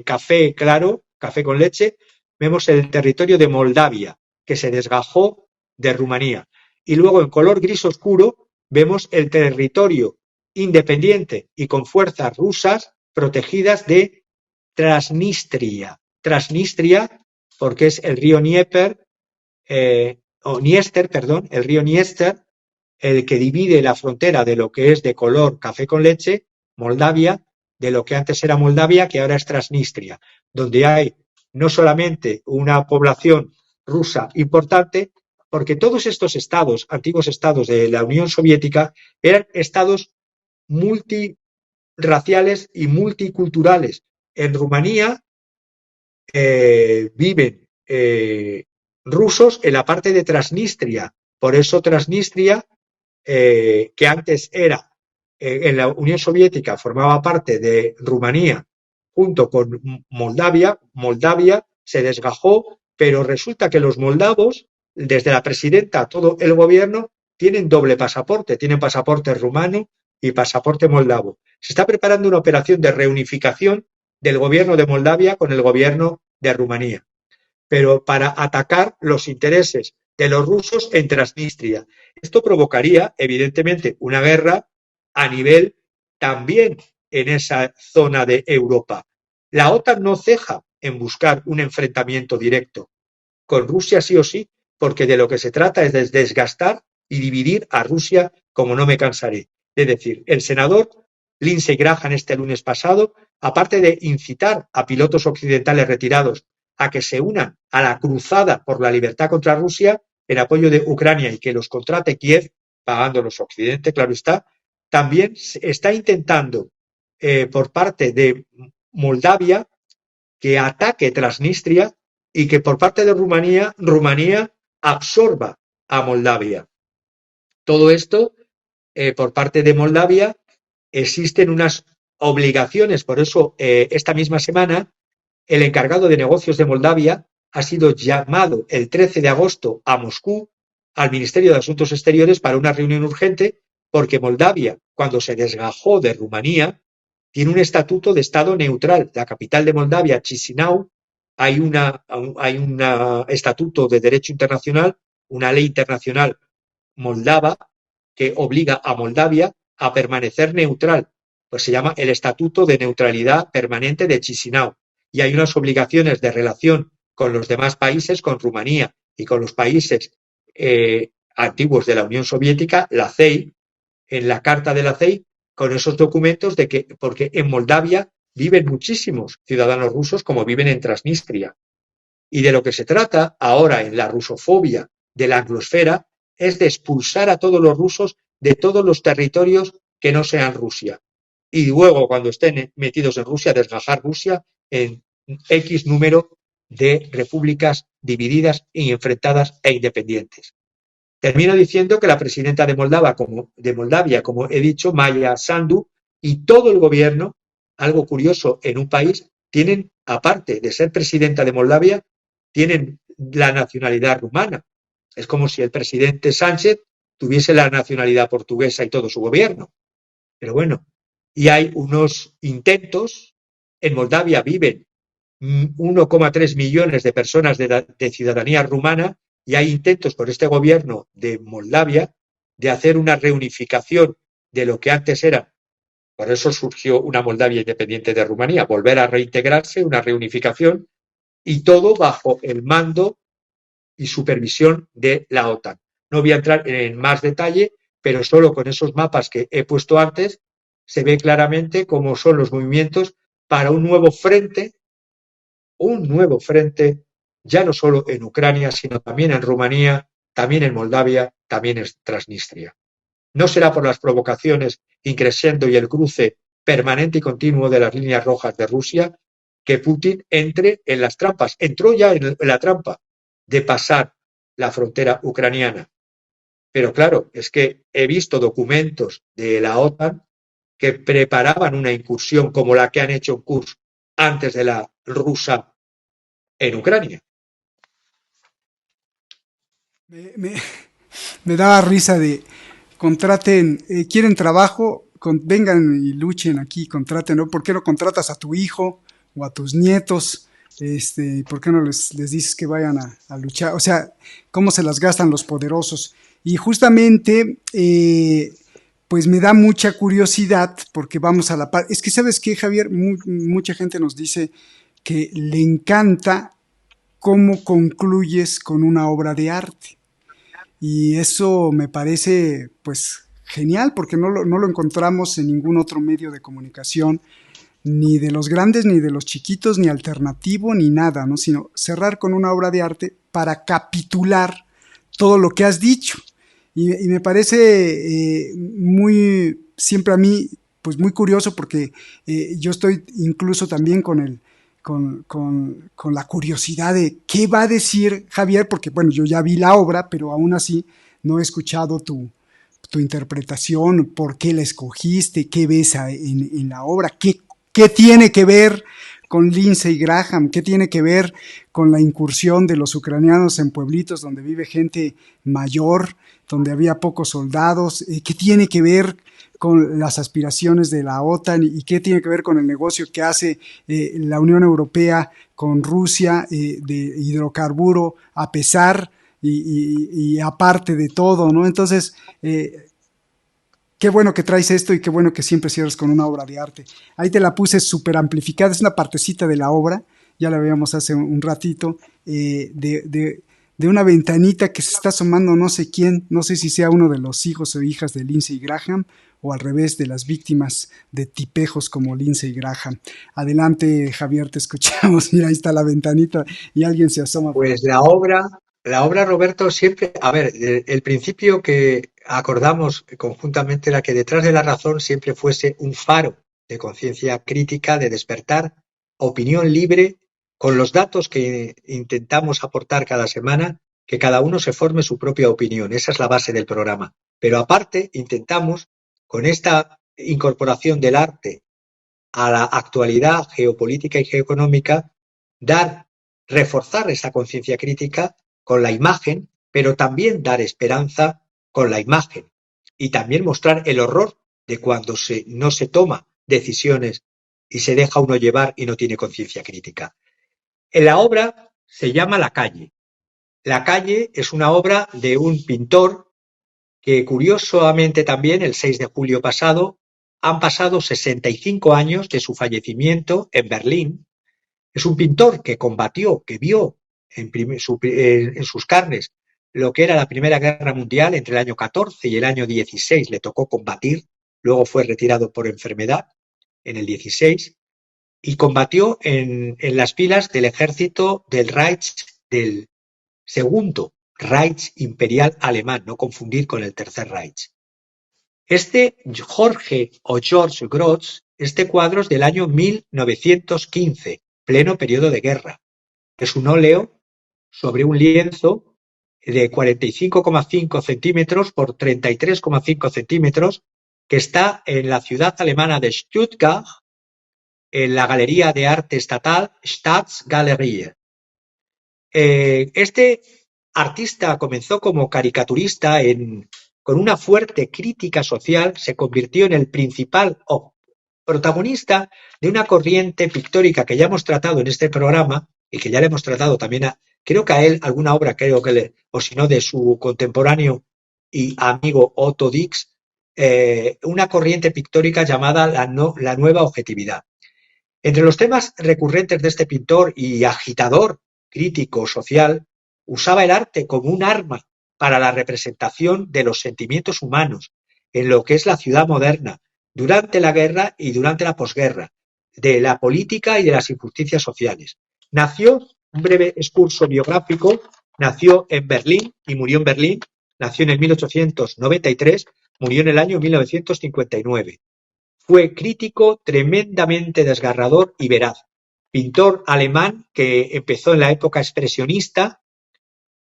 Speaker 2: café claro, café con leche, vemos el territorio de Moldavia, que se desgajó de Rumanía. Y luego en color gris oscuro vemos el territorio independiente y con fuerzas rusas protegidas de Transnistria. Transnistria porque es el río Dniester, el río Dniester, el que divide la frontera de lo que es de color café con leche, Moldavia, de lo que antes era Moldavia, que ahora es Transnistria, donde hay no solamente una población rusa importante, porque todos estos estados, antiguos estados de la Unión Soviética, eran estados multirraciales y multiculturales. En Rumanía viven rusos en la parte de Transnistria. Por eso Transnistria, que antes era en la Unión Soviética, formaba parte de Rumanía junto con Moldavia. Moldavia se desgajó, pero resulta que los moldavos, desde la presidenta a todo el gobierno, tienen doble pasaporte, tienen pasaporte rumano y pasaporte moldavo. Se está preparando una operación de reunificación del gobierno de Moldavia con el gobierno de Rumanía, pero para atacar los intereses de los rusos en Transnistria. Esto provocaría, evidentemente, una guerra a nivel también en esa zona de Europa. La OTAN no ceja en buscar un enfrentamiento directo con Rusia sí o sí, porque de lo que se trata es de desgastar y dividir a Rusia como no me cansaré. Es decir, el senador Lindsey Graham este lunes pasado, aparte de incitar a pilotos occidentales retirados a que se unan a la cruzada por la libertad contra Rusia en apoyo de Ucrania y que los contrate Kiev, pagándolos Occidente, claro está, también está intentando por parte de Moldavia que ataque Transnistria y que por parte de Rumanía, Rumanía absorba a Moldavia. Todo esto, por parte de Moldavia, existen unas obligaciones. Por eso, esta misma semana, el encargado de negocios de Moldavia ha sido llamado el 13 de agosto a Moscú, al Ministerio de Asuntos Exteriores, para una reunión urgente, porque Moldavia, cuando se desgajó de Rumanía, tiene un estatuto de Estado neutral. La capital de Moldavia, Chisinau, hay un estatuto de derecho internacional, una ley internacional moldava que obliga a Moldavia a permanecer neutral. Pues se llama el Estatuto de Neutralidad Permanente de Chisinau. Y hay unas obligaciones de relación con los demás países, con Rumanía y con los países antiguos de la Unión Soviética, la CEI, en la carta de la CEI, con esos documentos de que, porque en Moldavia viven muchísimos ciudadanos rusos como viven en Transnistria. Y de lo que se trata ahora en la rusofobia de la anglosfera es de expulsar a todos los rusos de todos los territorios que no sean Rusia. Y luego, cuando estén metidos en Rusia, desgajar Rusia en X número de repúblicas divididas y enfrentadas e independientes. Termino diciendo que la presidenta de Moldavia, como he dicho, Maya Sandu, y todo el gobierno, algo curioso en un país, tienen, aparte de ser presidenta de Moldavia, tienen la nacionalidad rumana. Es como si el presidente Sánchez tuviese la nacionalidad portuguesa y todo su gobierno. Pero bueno, y hay unos intentos. En Moldavia viven 1,3 millones de personas de ciudadanía rumana y hay intentos por este gobierno de Moldavia de hacer una reunificación de lo que antes era. Por eso surgió una Moldavia independiente de Rumanía, volver a reintegrarse, una reunificación, y todo bajo el mando y supervisión de la OTAN. No voy a entrar en más detalle, pero solo con esos mapas que he puesto antes se ve claramente cómo son los movimientos para un nuevo frente, ya no solo en Ucrania, sino también en Rumanía, también en Moldavia, también en Transnistria. No será por las provocaciones increciendo y el cruce permanente y continuo de las líneas rojas de Rusia que Putin entre en las trampas. Entró ya en la trampa de pasar la frontera ucraniana. Pero claro, es que he visto documentos de la OTAN que preparaban una incursión como la que han hecho en Kursk antes de la rusa en Ucrania.
Speaker 1: Me daba risa de contraten, quieren trabajo, vengan y luchen aquí, contraten, ¿no? ¿Por qué no contratas a tu hijo o a tus nietos? ¿Por qué no les dices que vayan a luchar? O sea, cómo se las gastan los poderosos. Y justamente, pues me da mucha curiosidad porque vamos a la par. Es que, ¿sabes qué, Javier? Mucha gente nos dice que le encanta cómo concluyes con una obra de arte. Y eso me parece, pues, genial, porque no lo encontramos en ningún otro medio de comunicación, ni de los grandes, ni de los chiquitos, ni alternativo, ni nada, ¿no? Sino cerrar con una obra de arte para capitular todo lo que has dicho. Y me parece siempre a mí, pues muy curioso, porque yo estoy incluso también con con la curiosidad de qué va a decir Javier, porque bueno, yo ya vi la obra, pero aún así no he escuchado tu interpretación, por qué la escogiste, qué ves en la obra, qué tiene que ver con Lindsey Graham, qué tiene que ver con la incursión de los ucranianos en pueblitos donde vive gente mayor, donde había pocos soldados, qué tiene que ver con las aspiraciones de la OTAN y qué tiene que ver con el negocio que hace la Unión Europea con Rusia de hidrocarburo a pesar y aparte de todo, ¿no? Entonces, qué bueno que traes esto y qué bueno que siempre cierras con una obra de arte. Ahí te la puse súper amplificada, es una partecita de la obra, ya la veíamos hace un ratito, de una ventanita que se está asomando no sé quién, no sé si sea uno de los hijos o hijas de Lindsey Graham o al revés de las víctimas de tipejos como Lindsey Graham. Adelante, Javier, te escuchamos. Mira, ahí está la ventanita y alguien se asoma.
Speaker 2: Pues la obra, Roberto, siempre, a ver, el principio que acordamos conjuntamente era que detrás de la razón siempre fuese un faro de conciencia crítica, de despertar opinión libre con los datos que intentamos aportar cada semana, que cada uno se forme su propia opinión. Esa es la base del programa. Pero aparte, intentamos, con esta incorporación del arte a la actualidad geopolítica y geoeconómica, reforzar esa conciencia crítica con la imagen, pero también dar esperanza con la imagen y también mostrar el horror de cuando no se toma decisiones y se deja uno llevar y no tiene conciencia crítica. En la obra se llama La calle. La calle es una obra de un pintor que curiosamente también el 6 de julio pasado han pasado 65 años de su fallecimiento en Berlín. Es un pintor que combatió, que vio en sus carnes lo que era la Primera Guerra Mundial entre el año 14 y el año 16. Le tocó combatir, luego fue retirado por enfermedad en el 16 y combatió en las filas del ejército del Reich, del Segundo Reich imperial alemán, no confundir con el Tercer Reich. George Grosz, este cuadro es del año 1915, pleno periodo de guerra. Es un óleo sobre un lienzo de 45,5 centímetros por 33,5 centímetros que está en la ciudad alemana de Stuttgart, en la Galería de Arte Estatal Staatsgalerie. Este artista comenzó como caricaturista con una fuerte crítica social, se convirtió en el principal protagonista de una corriente pictórica que ya hemos tratado en este programa y que ya le hemos tratado también creo que a él alguna obra, o si no de su contemporáneo y amigo Otto Dix, una corriente pictórica llamada la nueva objetividad. Entre los temas recurrentes de este pintor y agitador crítico social, usaba el arte como un arma para la representación de los sentimientos humanos en lo que es la ciudad moderna, durante la guerra y durante la posguerra, de la política y de las injusticias sociales. Nació, un breve excurso biográfico, nació en Berlín y murió en Berlín, nació en el 1893, murió en el año 1959. Fue crítico tremendamente desgarrador y veraz. Pintor alemán que empezó en la época expresionista,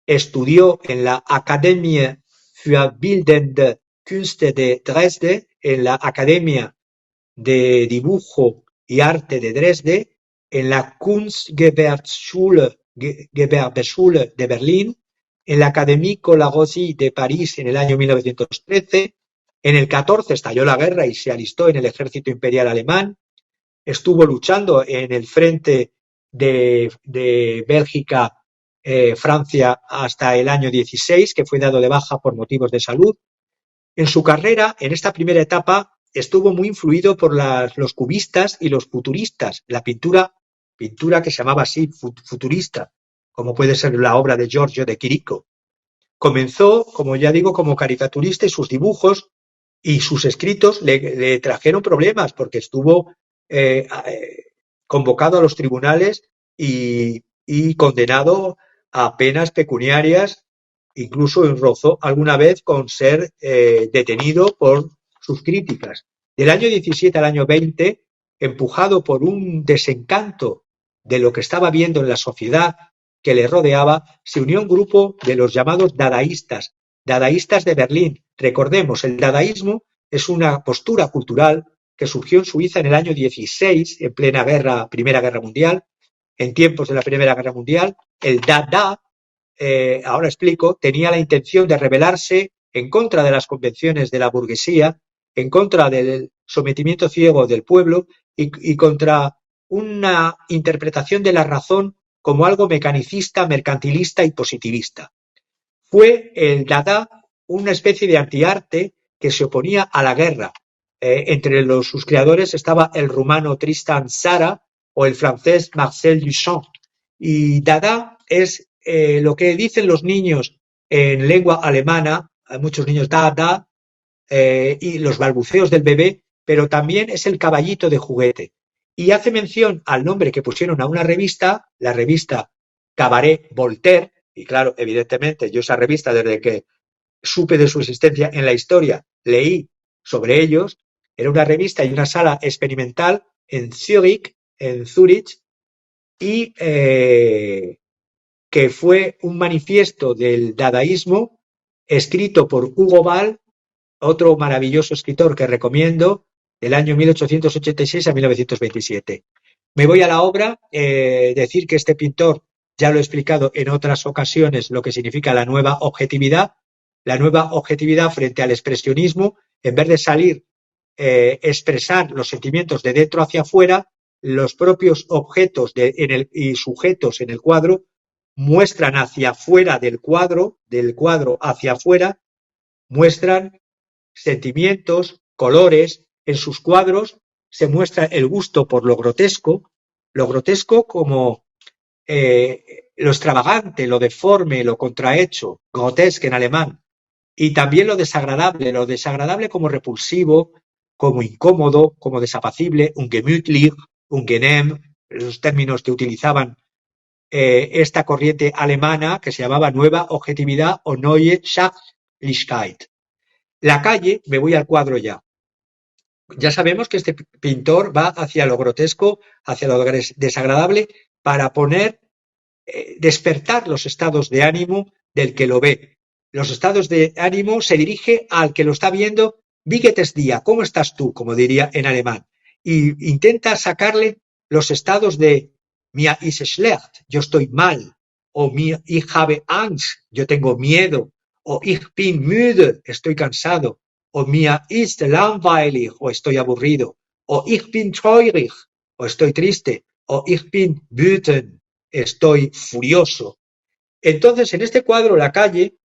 Speaker 2: estudió en la Akademie für Bildende Künste de Dresde, en la Academia de Dibujo y Arte de Dresde, en la Kunstgewerbeschule de Berlín, en la Académie Colarossi de París en el año 1913. En el 14 estalló la guerra y se alistó en el ejército imperial alemán. Estuvo luchando en el frente de Bélgica, Francia, hasta el año 16, que fue dado de baja por motivos de salud. En su carrera, en esta primera etapa, estuvo muy influido por los cubistas y los futuristas, la pintura que se llamaba así, futurista, como puede ser la obra de Giorgio de Chirico. Comenzó, como ya digo, como caricaturista y sus dibujos y sus escritos le trajeron problemas porque estuvo convocado a los tribunales y condenado a penas pecuniarias, incluso rozó alguna vez con ser detenido por sus críticas. Del año 17 al año 20, empujado por un desencanto de lo que estaba viendo en la sociedad que le rodeaba, se unió a un grupo de los llamados dadaístas de Berlín. Recordemos, el dadaísmo es una postura cultural que surgió en Suiza en el año 16, en plena Primera Guerra Mundial. En tiempos de la Primera Guerra Mundial, el Dada, ahora explico, tenía la intención de rebelarse en contra de las convenciones de la burguesía, en contra del sometimiento ciego del pueblo y contra una interpretación de la razón como algo mecanicista, mercantilista y positivista. Fue el Dada una especie de antiarte que se oponía a la guerra. Entre sus creadores estaba el rumano Tristan Tzara o el francés Marcel Duchamp. Y Dada es lo que dicen los niños en lengua alemana, hay muchos niños Dada, y los balbuceos del bebé, pero también es el caballito de juguete. Y hace mención al nombre que pusieron a una revista, la revista Cabaret Voltaire, y claro, evidentemente, yo esa revista, desde que supe de su existencia en la historia, leí sobre ellos. Era una revista y una sala experimental en Zúrich, y que fue un manifiesto del dadaísmo escrito por Hugo Ball, otro maravilloso escritor que recomiendo, del año 1886 a 1927. Me voy a la obra, decir que este pintor, ya lo he explicado en otras ocasiones, lo que significa la nueva objetividad frente al expresionismo, en vez de salir, expresar los sentimientos de dentro hacia afuera, los propios objetos y sujetos en el cuadro muestran hacia afuera del cuadro hacia afuera, muestran sentimientos, colores. En sus cuadros se muestra el gusto por lo grotesco como lo extravagante, lo deforme, lo contrahecho, grotesque en alemán, y también lo desagradable como repulsivo, como incómodo, como desapacible, ungemütlich, ungenehm, los términos que utilizaban esta corriente alemana que se llamaba Nueva Objetividad o Neue Sachlichkeit. La calle, me voy al cuadro ya. Ya sabemos que este pintor va hacia lo grotesco, hacia lo desagradable, para despertar los estados de ánimo del que lo ve. Los estados de ánimo se dirige al que lo está viendo. Wie geht es dir? ¿Cómo estás tú? Como diría en alemán. Y intenta sacarle los estados de mir ist schlecht, yo estoy mal, o ich habe Angst, yo tengo miedo, o ich bin müde, estoy cansado, o mir ist langweilig, o estoy aburrido, o ich bin traurig, o estoy triste, o ich bin wütend, estoy furioso. Entonces, en este cuadro, la calle,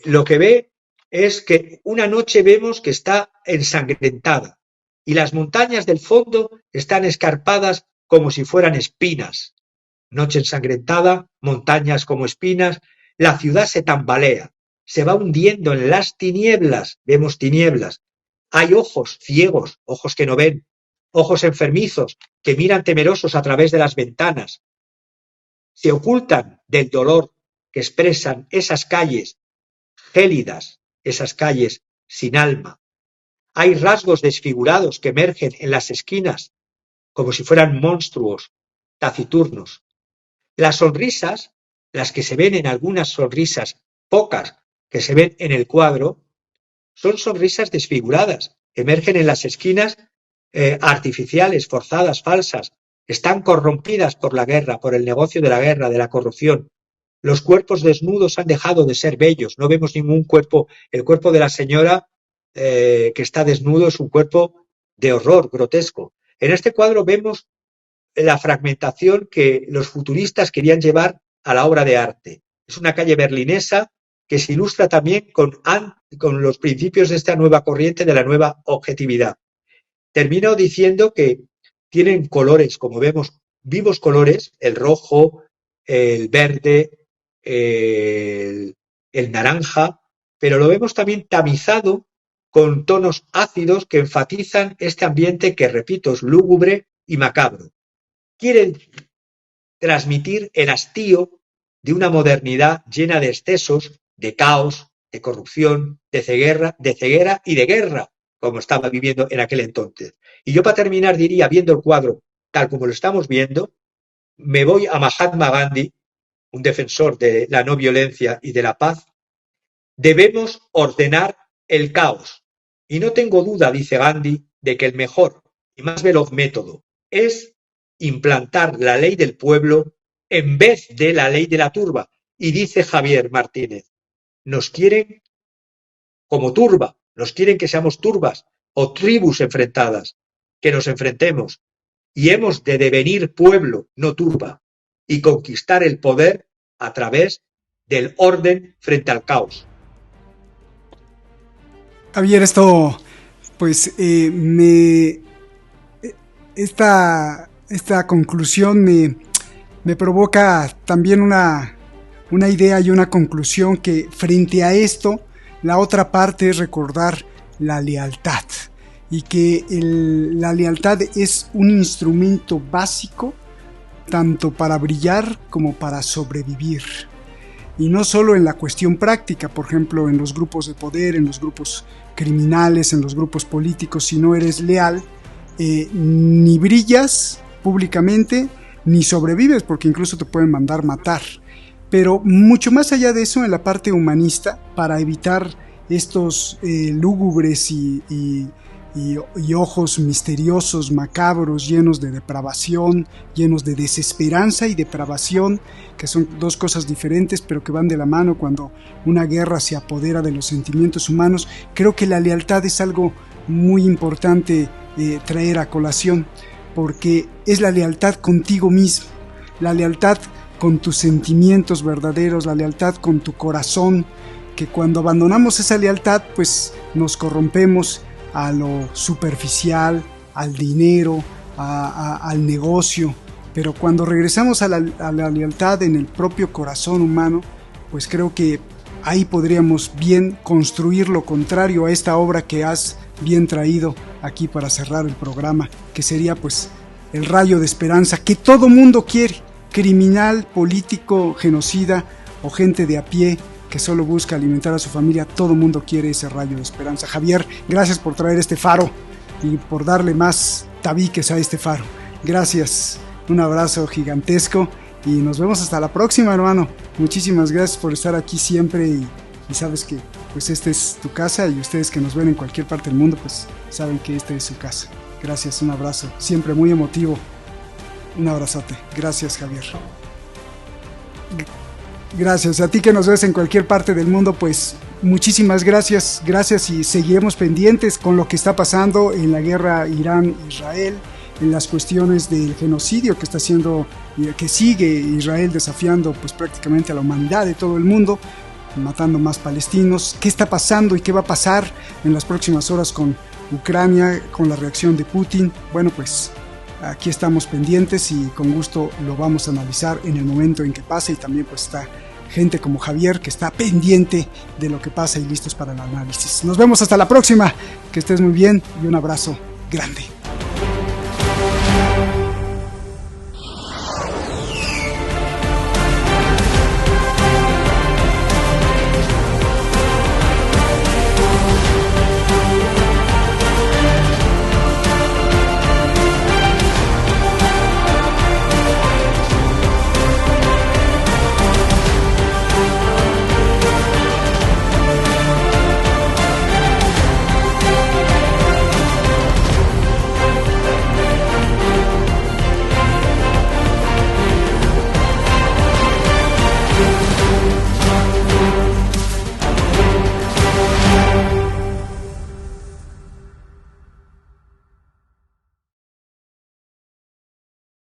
Speaker 2: lo que ve es que una noche vemos que está ensangrentada y las montañas del fondo están escarpadas como si fueran espinas. Noche ensangrentada, montañas como espinas, la ciudad se tambalea, se va hundiendo en las tinieblas, vemos tinieblas. Hay ojos ciegos, ojos que no ven, ojos enfermizos que miran temerosos a través de las ventanas. Se ocultan del dolor que expresan esas calles gélidas, esas calles sin alma. Hay rasgos desfigurados que emergen en las esquinas, como si fueran monstruos taciturnos. Las sonrisas, las que se ven en algunas sonrisas, pocas que se ven en el cuadro, son sonrisas desfiguradas, emergen en las esquinas artificiales, forzadas, falsas, están corrompidas por la guerra, por el negocio de la guerra, de la corrupción. Los cuerpos desnudos han dejado de ser bellos, no vemos ningún cuerpo. El cuerpo de la señora que está desnudo es un cuerpo de horror, grotesco. En este cuadro vemos la fragmentación que los futuristas querían llevar a la obra de arte. Es una calle berlinesa que se ilustra también con los principios de esta nueva corriente de la nueva objetividad. Termino diciendo que tienen colores, como vemos, vivos colores, el rojo, el verde, el naranja, pero lo vemos también tamizado con tonos ácidos que enfatizan este ambiente que, repito, es lúgubre y macabro. Quieren transmitir el hastío de una modernidad llena de excesos, de caos, de corrupción, de ceguera y de guerra, como estaba viviendo en aquel entonces. Y yo, para terminar, diría, viendo el cuadro tal como lo estamos viendo, me voy a Mahatma Gandhi, un defensor de la no violencia y de la paz. Debemos ordenar el caos. Y no tengo duda, dice Gandhi, de que el mejor y más veloz método es implantar la ley del pueblo en vez de la ley de la turba. Y dice Javier Martínez, nos quieren como turba, nos quieren que seamos turbas o tribus enfrentadas, que nos enfrentemos. Y hemos de devenir pueblo, no turba, y conquistar el poder a través del orden frente al caos.
Speaker 1: Javier, esto, pues, esta conclusión me provoca también una idea y una conclusión que frente a esto, la otra parte es recordar la lealtad y que la lealtad es un instrumento básico tanto para brillar como para sobrevivir. Y no solo en la cuestión práctica, por ejemplo, en los grupos de poder, en los grupos criminales, en los grupos políticos, si no eres leal, ni brillas públicamente, ni sobrevives, porque incluso te pueden mandar matar. Pero mucho más allá de eso, en la parte humanista, para evitar estos lúgubres y ojos misteriosos, macabros, llenos de depravación, llenos de desesperanza y depravación, que son dos cosas diferentes, pero que van de la mano cuando una guerra se apodera de los sentimientos humanos. Creo que la lealtad es algo muy importante traer a colación, porque es la lealtad contigo mismo, la lealtad con tus sentimientos verdaderos, la lealtad con tu corazón, que cuando abandonamos esa lealtad, pues nos corrompemos a lo superficial, al dinero, al negocio, pero cuando regresamos a la lealtad en el propio corazón humano, pues creo que ahí podríamos bien construir lo contrario a esta obra que has bien traído aquí para cerrar el programa, que sería pues el rayo de esperanza que todo mundo quiere, criminal, político, genocida o gente de a pie que solo busca alimentar a su familia, todo el mundo quiere ese rayo de esperanza. Javier, gracias por traer este faro y por darle más tabiques a este faro. Gracias, un abrazo gigantesco y nos vemos hasta la próxima, hermano. Muchísimas gracias por estar aquí siempre y sabes que pues esta es tu casa y ustedes que nos ven en cualquier parte del mundo pues saben que esta es su casa. Gracias, un abrazo, siempre muy emotivo. Un abrazote. Gracias, Javier. Gracias a ti que nos ves en cualquier parte del mundo, pues muchísimas gracias y seguiremos pendientes con lo que está pasando en la guerra Irán-Israel, en las cuestiones del genocidio que está haciendo, que sigue Israel desafiando pues prácticamente a la humanidad de todo el mundo, matando más palestinos. ¿Qué está pasando y qué va a pasar en las próximas horas con Ucrania, con la reacción de Putin? Bueno, pues aquí estamos pendientes y con gusto lo vamos a analizar en el momento en que pase, y también pues está gente como Javier que está pendiente de lo que pasa y listos para el análisis. Nos vemos hasta la próxima, que estés muy bien y un abrazo grande.